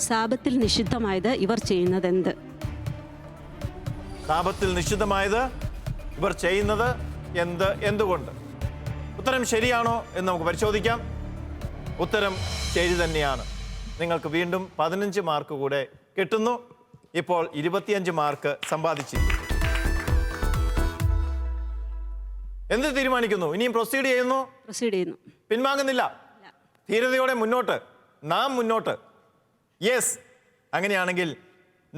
സാബത്തിൽ നിഷിദ്ധമായത് ഇവർ ചെയ്യുന്നത് എന്ത്? സാബത്തിൽ നിഷിദ്ധമായത് ഇവർ ചെയ്യുന്നത് എന്ത്? എന്തുകൊണ്ട്? ഉത്തരം ശരിയാണോ എന്ന് നമുക്ക് പരിശോധിക്കാം. ഉത്തരം ശരി തന്നെയാണ്. നിങ്ങൾക്ക് വീണ്ടും 15 മാർക്ക് കൂടെ കിട്ടുന്നു. ഇപ്പോൾ 25 മാർക്ക് സമ്പാദിച്ചിരിക്കുന്നു. എന്ത് തീരുമാനിക്കുന്നു? ഇനിയും പ്രൊസീഡ് ചെയ്യുന്നു? പ്രൊസീഡ് ചെയ്യുന്നു. പിൻവാങ്ങുന്നില്ല. ധീരതയോടെ മുന്നോട്ട്, നാം മുന്നോട്ട്. യെസ്. അങ്ങനെയാണെങ്കിൽ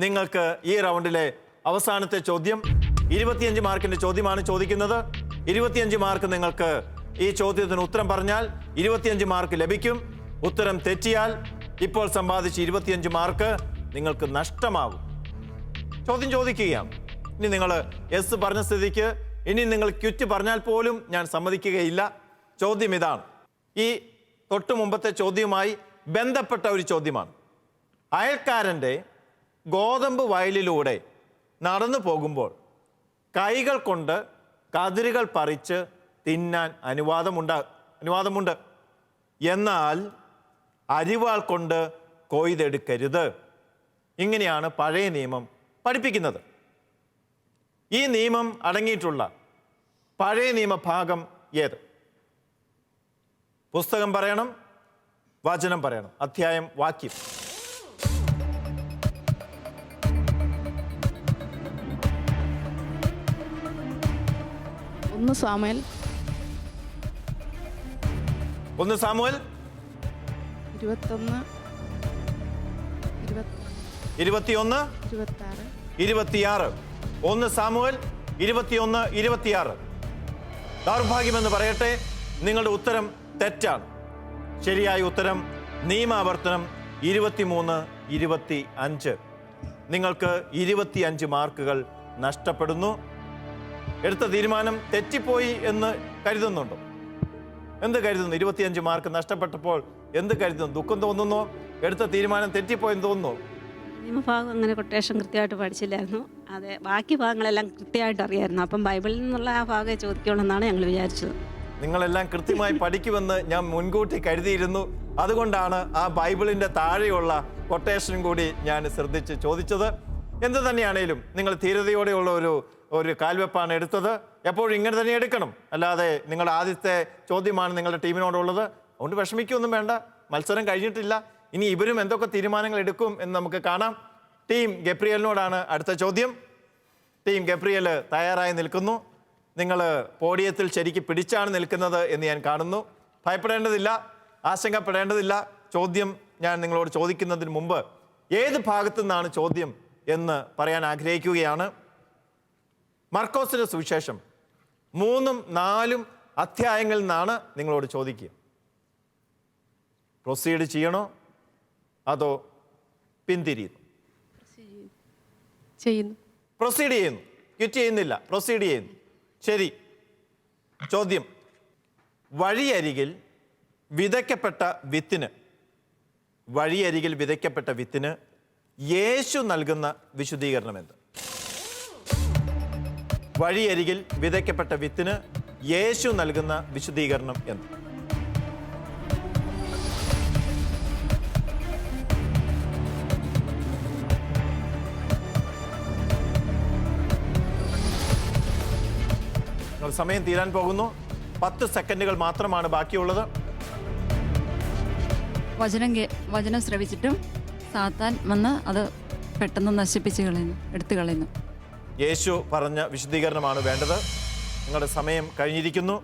നിങ്ങൾക്ക് ഈ റൗണ്ടിലെ അവസാനത്തെ ചോദ്യം 25 മാർക്കിന്റെ ചോദ്യമാണ് ചോദിക്കുന്നത്. 25 മാർക്ക് നിങ്ങൾക്ക് ഈ ചോദ്യത്തിന് ഉത്തരം പറഞ്ഞാൽ 25 മാർക്ക് ലഭിക്കും. ഉത്തരം തെറ്റിയാൽ ഇപ്പോൾ സമ്പാദിച്ച 25 മാർക്ക് നിങ്ങൾക്ക് നഷ്ടമാകും. ചോദ്യം ചോദിക്കുകയാണ്. ഇനി നിങ്ങൾ യെസ് പറഞ്ഞ സ്ഥിതിക്ക് ഇനി നിങ്ങൾ ക്വിറ്റ് പറഞ്ഞാൽ പോലും ഞാൻ സമ്മതിക്കുകയില്ല. ചോദ്യം ഇതാണ്. ഈ തൊട്ടു മുമ്പത്തെ ചോദ്യവുമായി ബന്ധപ്പെട്ട ഒരു ചോദ്യമാണ്. അയൽക്കാരൻ്റെ ഗോതമ്പ് വയലിലൂടെ നടന്നു പോകുമ്പോൾ കൈകൾ കൊണ്ട് കതിരുകൾ പറിച്ച് തിന്നാൻ അനുവാദമുണ്ട്. എന്നാൽ അരിവാൾ കൊണ്ട് കൊയ്തെടുക്കരുത്. ഇങ്ങനെയാണ് പഴയ നിയമം പഠിപ്പിക്കുന്നത്. ഈ നിയമം അടങ്ങിയിട്ടുള്ള പഴയ നിയമഭാഗം ഏത്? പുസ്തകം പറയണം, വചനം പറയണം, അധ്യായം, വാക്യം. ഒന്ന് സാമുവേൽ 21, 21, 26. 1 സാമുവേൽ 21, 26. ദൗർഭാഗ്യമെന്ന് പറയട്ടെ, നിങ്ങളുടെ ഉത്തരം തെറ്റാണ്. ശരിയായ ഉത്തരം നിയമാവർത്തനം 23, 25. നിങ്ങൾക്ക് 25 മാർക്കുകൾ നഷ്ടപ്പെടുന്നു. എടുത്ത തീരുമാനം തെറ്റിപ്പോയി എന്ന് കരുതുന്നുണ്ടോ? എന്ത് കരുതുന്നു? 25 മാർക്ക് നഷ്ടപ്പെട്ടപ്പോൾ എന്ത് കരുതുന്നു? ദുഃഖം തോന്നുന്നോ? എടുത്ത തീരുമാനം തെറ്റിപ്പോയെന്ന് തോന്നുന്നു? നിയമഭാഗം അങ്ങനെ കൊട്ടേഷൻ കൃത്യമായിട്ട് പഠിച്ചില്ലായിരുന്നു. അതെ, ബാക്കി ഭാഗങ്ങളെല്ലാം കൃത്യമായിട്ട് അറിയായിരുന്നു. അപ്പം ബൈബിളിൽ നിന്നുള്ള ആ ഭാഗമേ ചോദിക്കുള്ളൂ എന്നാണ് ഞങ്ങൾ വിചാരിച്ചത്. നിങ്ങളെല്ലാം കൃത്യമായി പഠിക്കുമെന്ന് ഞാൻ മുൻകൂട്ടി കരുതിയിരുന്നു. അതുകൊണ്ടാണ് ആ ബൈബിളിൻ്റെ താഴെയുള്ള കൊട്ടേഷനും കൂടി ഞാൻ ശ്രദ്ധിച്ച് ചോദിച്ചത്. എന്ത് തന്നെയാണേലും നിങ്ങൾ ധീരതയോടെയുള്ള ഒരു കാൽവെപ്പാണ് എടുത്തത്. എപ്പോഴും ഇങ്ങനെ തന്നെ എടുക്കണം. അല്ലാതെ നിങ്ങളുടെ ആദ്യത്തെ ചോദ്യമാണ് നിങ്ങളുടെ ടീമിനോടുള്ളത്. അതുകൊണ്ട് വിഷമിക്കൊന്നും വേണ്ട. മത്സരം കഴിഞ്ഞിട്ടില്ല. ഇനി ഇവരും എന്തൊക്കെ തീരുമാനങ്ങൾ എടുക്കും എന്ന് നമുക്ക് കാണാം. ടീം ഗബ്രിയലിനോടാണ് അടുത്ത ചോദ്യം. ടീം ഗബ്രിയൽ തയ്യാറായി നിൽക്കുന്നു. നിങ്ങൾ പോഡിയത്തിൽ ശരിക്ക് പിടിച്ചാണ് നിൽക്കുന്നത് എന്ന് ഞാൻ കാണുന്നു. ഭയപ്പെടേണ്ടതില്ല, ആശങ്കപ്പെടേണ്ടതില്ല. ചോദ്യം ഞാൻ നിങ്ങളോട് ചോദിക്കുന്നതിന് മുമ്പ് ഏത് ഭാഗത്തു നിന്നാണ് ചോദ്യം എന്ന് പറയാൻ ആഗ്രഹിക്കുകയാണ്. മർക്കോസിന്റെ സുവിശേഷം 3, 4 അധ്യായങ്ങളിൽ നിന്നാണ് നിങ്ങളോട് ചോദിക്കുക. പ്രൊസീഡ് ചെയ്യണോ അതോ പിന്തിരിയുന്നു? പ്രൊസീഡ് ചെയ്യുന്നു. ക്വിറ്റ് ചെയ്യുന്നില്ല, പ്രൊസീഡ് ചെയ്യുന്നു. ശരി. ചോദ്യം: വഴിയരികിൽ വിതയ്ക്കപ്പെട്ട വിത്തിന് യേശു നൽകുന്ന വിശദീകരണം എന്ത്? വഴിയരികിൽ വിതയ്ക്കപ്പെട്ട വിത്തിന് യേശു നൽകുന്ന വിശദീകരണം എന്ത്? സമയം തീരാൻ പോകുന്നു. 10 സെക്കൻഡുകൾ മാത്രമാണ് ബാക്കിയുള്ളത്. വചനം ശ്രവിച്ചിട്ടും സാത്താൻ വന്ന് അത് പെട്ടെന്ന് നശിപ്പിച്ച് കളയുന്നു, എടുത്തു കളയുന്നു. യേശു പറഞ്ഞ വിശദീകരണമാണ് വേണ്ടത്. നിങ്ങളുടെ സമയം കഴിഞ്ഞിരിക്കുന്നു.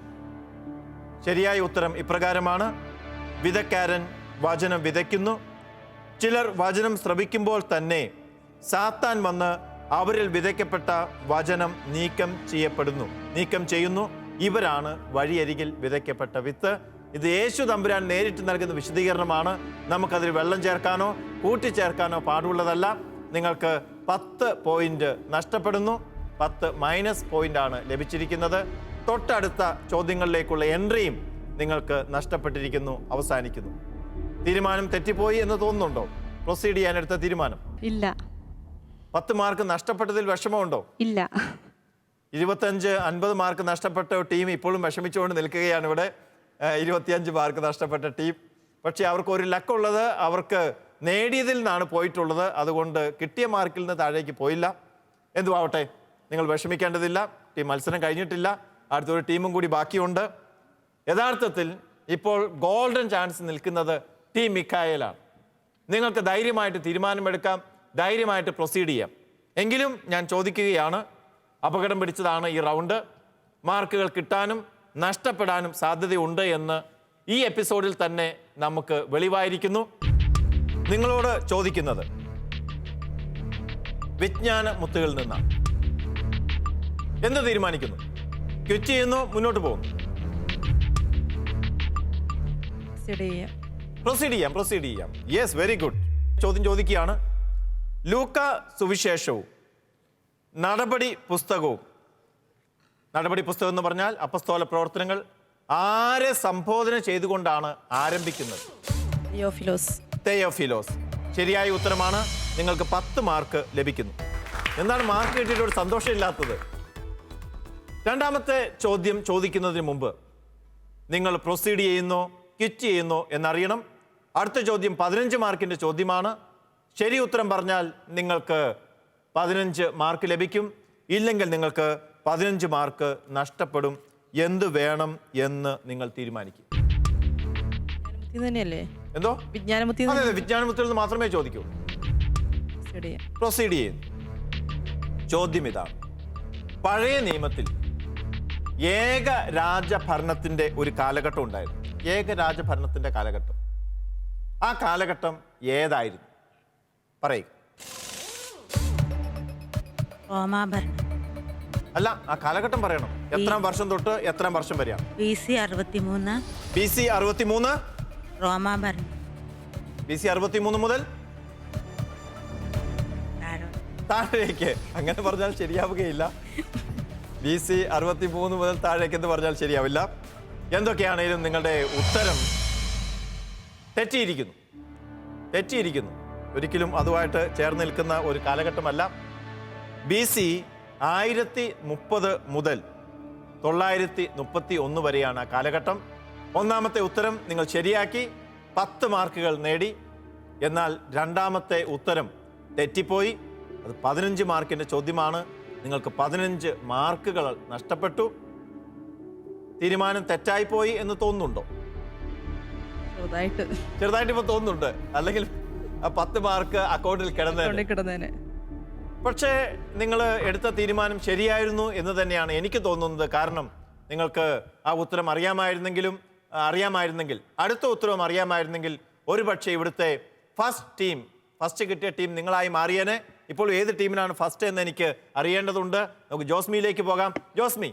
ശരിയായ ഉത്തരം ഇപ്രകാരമാണ്: വിതക്കാരൻ വചനം വിതയ്ക്കുന്നു. ചിലർ വചനം ശ്രവിക്കുമ്പോൾ തന്നെ സാത്താൻ വന്ന് അവരിൽ വിതയ്ക്കപ്പെട്ട വചനം നീക്കം ചെയ്യുന്നു. ഇവരാണ് വഴിയരികിൽ വിതയ്ക്കപ്പെട്ട വിത്ത്. ഇത് യേശു തമ്പുരാൻ നേരിട്ട് നൽകുന്ന വിശദീകരണമാണ്. നമുക്കതിൽ വെള്ളം ചേർക്കാനോ കൂട്ടിച്ചേർക്കാനോ പാടുള്ളതല്ല. നിങ്ങൾക്ക് 10 പോയിന്റ് നഷ്ടപ്പെടുന്നു. 10 മൈനസ് പോയിന്റാണ് ലഭിച്ചിരിക്കുന്നത്. തൊട്ടടുത്ത ചോദ്യങ്ങളിലേക്കുള്ള എൻട്രിയും നിങ്ങൾക്ക് നഷ്ടപ്പെട്ടിരിക്കുന്നു, അവസാനിക്കുന്നു. തീരുമാനം തെറ്റിപ്പോയി എന്ന് തോന്നുന്നുണ്ടോ? പ്രൊസീഡ് ചെയ്യാനെടുത്ത തീരുമാനം? ഇല്ല. 10 മാർക്ക് നഷ്ടപ്പെട്ടതിൽ വിഷമമുണ്ടോ? ഇല്ല. 25-50 മാർക്ക് നഷ്ടപ്പെട്ട ടീം ഇപ്പോഴും വിഷമിച്ചുകൊണ്ട് നിൽക്കുകയാണ് ഇവിടെ. 25 മാർക്ക് നഷ്ടപ്പെട്ട ടീം. പക്ഷേ അവർക്ക് ഒരു ലക്കുള്ളത്, അവർക്ക് നേടിയതിൽ നിന്നാണ് പോയിട്ടുള്ളത്. അതുകൊണ്ട് കിട്ടിയ മാർക്കിൽ നിന്ന് താഴേക്ക് പോയില്ല. എന്തുവാവട്ടെ, നിങ്ങൾ വിഷമിക്കേണ്ടതില്ല. ടീം മത്സരം കഴിഞ്ഞിട്ടില്ല. അടുത്തൊരു ടീമും കൂടി ബാക്കിയുണ്ട്. യഥാർത്ഥത്തിൽ ഇപ്പോൾ ഗോൾഡൻ ചാൻസ് നിൽക്കുന്നത് ടീം മിക്കായേലാണ്. നിങ്ങൾക്ക് ധൈര്യമായിട്ട് തീരുമാനമെടുക്കാം, ധൈര്യമായിട്ട് പ്രൊസീഡ് ചെയ്യാം. എങ്കിലും ഞാൻ ചോദിക്കുകയാണ്, അപകടം പിടിച്ചതാണ് ഈ റൗണ്ട്. മാർക്കുകൾ കിട്ടാനും നഷ്ടപ്പെടാനും സാധ്യതയുണ്ട് എന്ന് ഈ എപ്പിസോഡിൽ തന്നെ നമുക്ക് വെളിവായിരിക്കുന്നു. നിങ്ങളോട് ചോദിക്കുന്നത് വിജ്ഞാന മുത്തുകളിൽ നിന്നാണ്. എന്ത് തീരുമാനിക്കുന്നു? ക്വിറ്റ് ചെയ്യുന്നു, മുന്നോട്ട് പോകുന്നു? പ്രൊസീഡ് ചെയ്യാം. Yes, very good. ചോദ്യം ചോദിക്കുകയാണ്: ലൂക്ക സുവിശേഷവും നടപടി പുസ്തകവും, നടപടി പുസ്തകം എന്ന് പറഞ്ഞാൽ അപ്പസ്തോല പ്രവർത്തനങ്ങൾ, ആരെ സംബോധന ചെയ്തുകൊണ്ടാണ് ആരംഭിക്കുന്നത്? തെയോഫിലോസ്. ശരിയായ ഉത്തരമാണ്. നിങ്ങൾക്ക് 10 മാർക്ക് ലഭിക്കുന്നു. എന്താണ് മാർക്ക് കിട്ടിയിട്ട് ഒരു സന്തോഷമില്ലാത്തത്? രണ്ടാമത്തെ ചോദ്യം ചോദിക്കുന്നതിന് മുമ്പ് നിങ്ങൾ പ്രൊസീഡ് ചെയ്യുന്നോ ക്വിറ്റ് ചെയ്യുന്നോ എന്നറിയണം. അടുത്ത ചോദ്യം 15 മാർക്കിൻ്റെ ചോദ്യമാണ്. ശരി ഉത്തരം പറഞ്ഞാൽ നിങ്ങൾക്ക് 15 മാർക്ക് ലഭിക്കും. ഇല്ലെങ്കിൽ നിങ്ങൾക്ക് 15 മാർക്ക് നഷ്ടപ്പെടും. എന്ത് വേണം എന്ന് നിങ്ങൾ തീരുമാനിക്കും. എന്തോ? വിജ്ഞാനമുത്തിൽ നിന്ന് മാത്രമേ ചോദിക്കൂ. പ്രൊസീഡ് ചെയ്യുന്നു. ചോദ്യം ഇതാണ്: പഴയ നിയമത്തിൽ ഏക രാജഭരണത്തിന്റെ ഒരു കാലഘട്ടം ഉണ്ടായിരുന്നു. ഏക രാജഭരണത്തിന്റെ കാലഘട്ടം. ആ കാലഘട്ടം ഏതായിരുന്നു? പറയുക. അല്ല, ആ കാലഘട്ടം പറയണം. എത്രാം വർഷം തൊട്ട് എത്രാം വർഷം വരെയാണ്? BC 63. BC 63. റോമാഭരണം. BC 63 മുതൽ താഴേക്ക്. അങ്ങനെ പറഞ്ഞാൽ ശരിയാവുകയില്ല. BC 63 മുതൽ താഴേക്ക് എന്ന് പറഞ്ഞാൽ ശരിയാവില്ല. എന്തൊക്കെയാണെങ്കിലും നിങ്ങളുടെ ഉത്തരം തെറ്റിയിരിക്കുന്നു. ഒരിക്കലും അതുമായിട്ട് ചേർന്ന് നിൽക്കുന്ന ഒരു കാലഘട്ടമല്ല. BC 1030 മുതൽ 931 വരെയാണ് ആ കാലഘട്ടം. ഒന്നാമത്തെ ഉത്തരം നിങ്ങൾ ശരിയാക്കി, 10 മാർക്കുകൾ നേടി. എന്നാൽ രണ്ടാമത്തെ ഉത്തരം തെറ്റിപ്പോയി. അത് 15 മാർക്കിൻ്റെ ചോദ്യമാണ്. നിങ്ങൾക്ക് 15 മാർക്കുകൾ നഷ്ടപ്പെട്ടു. തീരുമാനം തെറ്റായിപ്പോയി എന്ന് തോന്നുന്നുണ്ടോ? ചെറുതായിട്ട് ഇപ്പോൾ തോന്നുന്നുണ്ട്. അല്ലെങ്കിൽ 10 മാർക്ക് അക്കൗണ്ടിൽ കിടന്നേനെ. പക്ഷേ നിങ്ങൾ എടുത്ത തീരുമാനം ശരിയായിരുന്നു എന്ന് തന്നെയാണ് എനിക്ക് തോന്നുന്നത്. കാരണം നിങ്ങൾക്ക് ആ ഉത്തരം അറിയാമായിരുന്നെങ്കിൽ അടുത്ത ഉത്തരവും അറിയാമായിരുന്നെങ്കിൽ ഒരുപക്ഷെ ഇവിടുത്തെ ഫസ്റ്റ് കിട്ടിയ ടീം നിങ്ങളായി മാറിയേനെ. ഇപ്പോൾ ഏത് ടീമിനാണ് ഫസ്റ്റ് എന്ന് എനിക്ക് അറിയേണ്ടതുണ്ട്. നമുക്ക് ജോസ്മിയിലേക്ക് പോകാം. ജോസ്മി,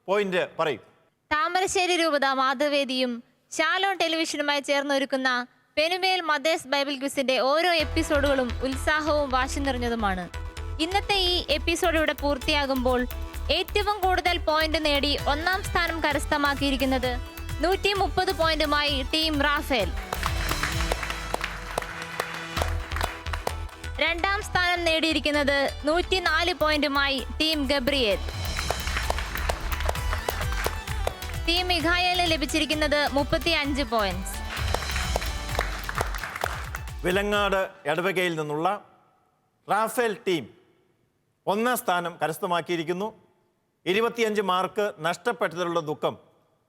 പോയിന്റ് പറയും. താമരശ്ശേരി രൂപത മാതൃവേദിയും ശാലോൺ ടെലിവിഷനുമായി ചേർന്നൊരുക്കുന്ന പെനുവേൽ മദേഴ്സ് ബൈബിൾ ക്വിസിന്റെ ഓരോ എപ്പിസോഡുകളും ഉത്സാഹവും വാശി നിറഞ്ഞതുമാണ്. ഇന്നത്തെ ഈ എപ്പിസോഡ് ഇവിടെ പൂർത്തിയാകുമ്പോൾ ഏറ്റവും കൂടുതൽ പോയിന്റ് നേടി 1-ാം സ്ഥാനം കരസ്ഥമാക്കിയിരിക്കുന്നത് 130 പോയിന്റുമായി ടീം റാഫേൽ. 2-ാം സ്ഥാനം നേടിയിരിക്കുന്നത് 104 പോയിന്റുമായി ടീം ഗബ്രിയേൽ. ടീം മിഖായേലിന് ലഭിച്ചിരിക്കുന്നത് 35 പോയിന്റ്സ്. വിലങ്ങാട് എടവകയിൽ നിന്നുള്ള റാഫേൽ ടീം 1-ാം സ്ഥാനം കരസ്ഥമാക്കിയിരിക്കുന്നു. 25 മാർക്ക് നഷ്ടപ്പെട്ടതിലുള്ള ദുഃഖം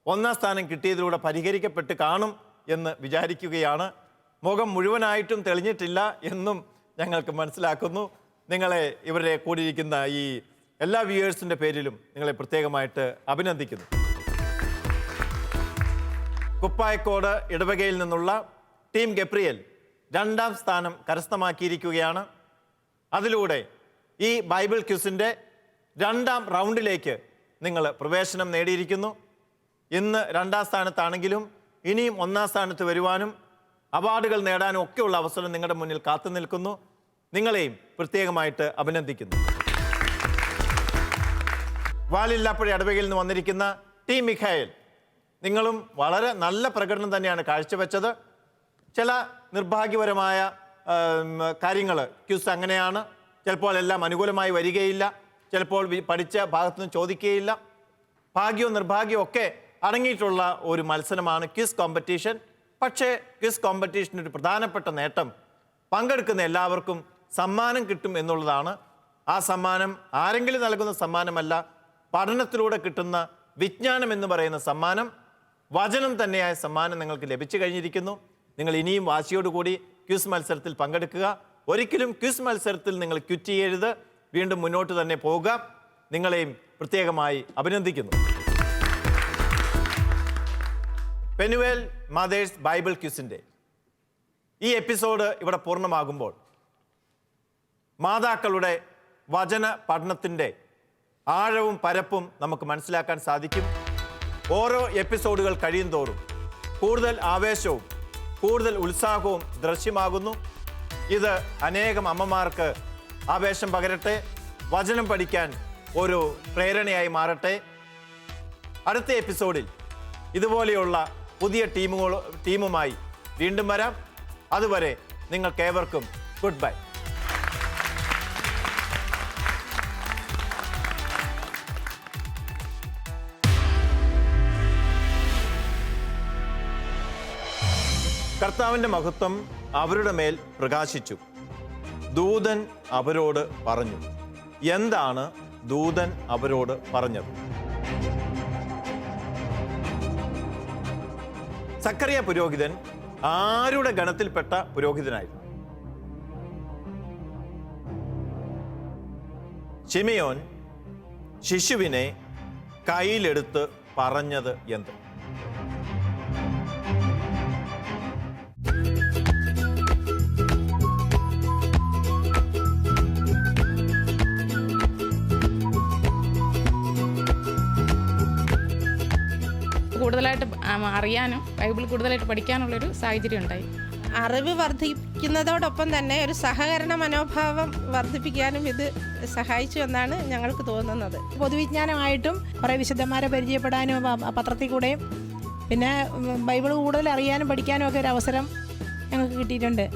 1-ാം സ്ഥാനം കിട്ടിയതിലൂടെ പരിഹരിക്കപ്പെട്ട് കാണും എന്ന് വിചാരിക്കുകയാണ്. മുഖം മുഴുവനായിട്ടും തെളിഞ്ഞിട്ടില്ല എന്നും ഞങ്ങൾക്ക് മനസ്സിലാക്കുന്നു. നിങ്ങളെ ഇവരുടെ കൂടിയിരിക്കുന്ന ഈ എല്ലാ വ്യൂവേഴ്സിൻ്റെ പേരിലും നിങ്ങളെ പ്രത്യേകമായിട്ട് അഭിനന്ദിക്കുന്നു. കുപ്പായക്കോട് ഇടവകയിൽ നിന്നുള്ള ടീം ഗബ്രിയേൽ 2ാം സ്ഥാനം കരസ്ഥമാക്കിയിരിക്കുകയാണ്. അതിലൂടെ ഈ ബൈബിൾ ക്വിസിൻ്റെ 2ാം റൗണ്ടിലേക്ക് നിങ്ങൾ പ്രവേശനം നേടിയിരിക്കുന്നു. ഇന്ന് 2ാം സ്ഥാനത്താണെങ്കിലും ഇനിയും 1ാം സ്ഥാനത്ത് വരുവാനും അവാർഡുകൾ നേടാനും ഒക്കെയുള്ള അവസരം നിങ്ങളുടെ മുന്നിൽ കാത്തു നിൽക്കുന്നു. നിങ്ങളെയും പ്രത്യേകമായിട്ട് അഭിനന്ദിക്കുന്നു. വാലില്ലാപ്പുഴ ഇടവകയിൽ നിന്ന് വന്നിരിക്കുന്ന ടീം മിഖായേൽ, നിങ്ങളും വളരെ നല്ല പ്രകടനം തന്നെയാണ് കാഴ്ചവെച്ചത്. ചില നിർഭാഗ്യപരമായ കാര്യങ്ങൾ ക്യൂസ് അങ്ങനെയാണ്. ചിലപ്പോൾ എല്ലാം അനുകൂലമായി വരികയില്ല, ചിലപ്പോൾ പഠിച്ച ഭാഗത്തുനിന്ന് ചോദിക്കുകയില്ല. ഭാഗ്യവും നിർഭാഗ്യവും ഒക്കെ അടങ്ങിയിട്ടുള്ള ഒരു മത്സരമാണ് ക്വിസ് കോമ്പറ്റീഷൻ. പക്ഷേ ക്വിസ് കോമ്പറ്റീഷൻ്റെ ഒരു പ്രധാനപ്പെട്ട നേട്ടം പങ്കെടുക്കുന്ന എല്ലാവർക്കും സമ്മാനം കിട്ടും എന്നുള്ളതാണ്. ആ സമ്മാനം ആരെങ്കിലും നൽകുന്ന സമ്മാനമല്ല, പഠനത്തിലൂടെ കിട്ടുന്ന വിജ്ഞാനം എന്ന് പറയുന്ന സമ്മാനം, വചനം തന്നെയായ സമ്മാനം നിങ്ങൾക്ക് ലഭിച്ചു കഴിഞ്ഞിരിക്കുന്നു. നിങ്ങൾ ഇനിയും വാശിയോടുകൂടി ക്വിസ് മത്സരത്തിൽ പങ്കെടുക്കുക. ഒരിക്കലും ക്വിസ് മത്സരത്തിൽ നിങ്ങൾ ക്വിറ്റ് ചെയ്യരുത്, വീണ്ടും മുന്നോട്ട് തന്നെ പോവുക. നിങ്ങളെയും പ്രത്യേകമായി അഭിനന്ദിക്കുന്നു. പെനുവേൽ മദേഴ്സ് ബൈബിൾ ക്വിസിൻ്റെ ഈ എപ്പിസോഡ് ഇവിടെ പൂർണ്ണമാകുമ്പോൾ മാതാക്കളുടെ വചന പഠനത്തിൻ്റെ ആഴവും പരപ്പും നമുക്ക് മനസ്സിലാക്കാൻ സാധിക്കും. ഓരോ എപ്പിസോഡുകൾ കഴിയും തോറും കൂടുതൽ ആവേശവും കൂടുതൽ ഉത്സാഹവും ദൃശ്യമാകുന്നു. ഇത് അനേകം അമ്മമാർക്ക് ആവേശം പകരട്ടെ, വചനം പഠിക്കാൻ ഒരു പ്രേരണയായി മാറട്ടെ. അടുത്ത എപ്പിസോഡിൽ ഇതുപോലെയുള്ള പുതിയ ടീമുമായി വീണ്ടും വരാം. അതുവരെ നിങ്ങൾക്കേവർക്കും ഗുഡ് ബൈ. കർത്താവിൻ്റെ മഹത്വം അവരുടെ മേൽ പ്രകാശിച്ചു. ദൂതൻ അവരോട് പറഞ്ഞു. എന്താണ് ദൂതൻ അവരോട് പറഞ്ഞത്? സക്കറിയ പുരോഹിതൻ ആരുടെ ഗണത്തിൽപ്പെട്ട പുരോഹിതനായിരുന്നു? ശിമയോൻ ശിശുവിനെ കയ്യിലെടുത്ത് പറഞ്ഞത് എന്ത്? കൂടുതലായിട്ട് അറിയാനും ബൈബിൾ കൂടുതലായിട്ട് പഠിക്കാനുള്ളൊരു സാഹചര്യം ഉണ്ടായി. അറിവ് വർദ്ധിപ്പിക്കുന്നതോടൊപ്പം തന്നെ ഒരു സഹകരണ മനോഭാവം വർദ്ധിപ്പിക്കാനും ഇത് സഹായിച്ചു എന്നാണ് ഞങ്ങൾക്ക് തോന്നുന്നത്. പൊതുവിജ്ഞാനമായിട്ടും കുറേ വിശുദ്ധന്മാരെ പരിചയപ്പെടാനും പത്രത്തിൽ കൂടെയും പിന്നെ ബൈബിൾ കൂടുതൽ അറിയാനും പഠിക്കാനും ഒക്കെ ഒരു അവസരം ഞങ്ങൾക്ക് കിട്ടിയിട്ടുണ്ട്.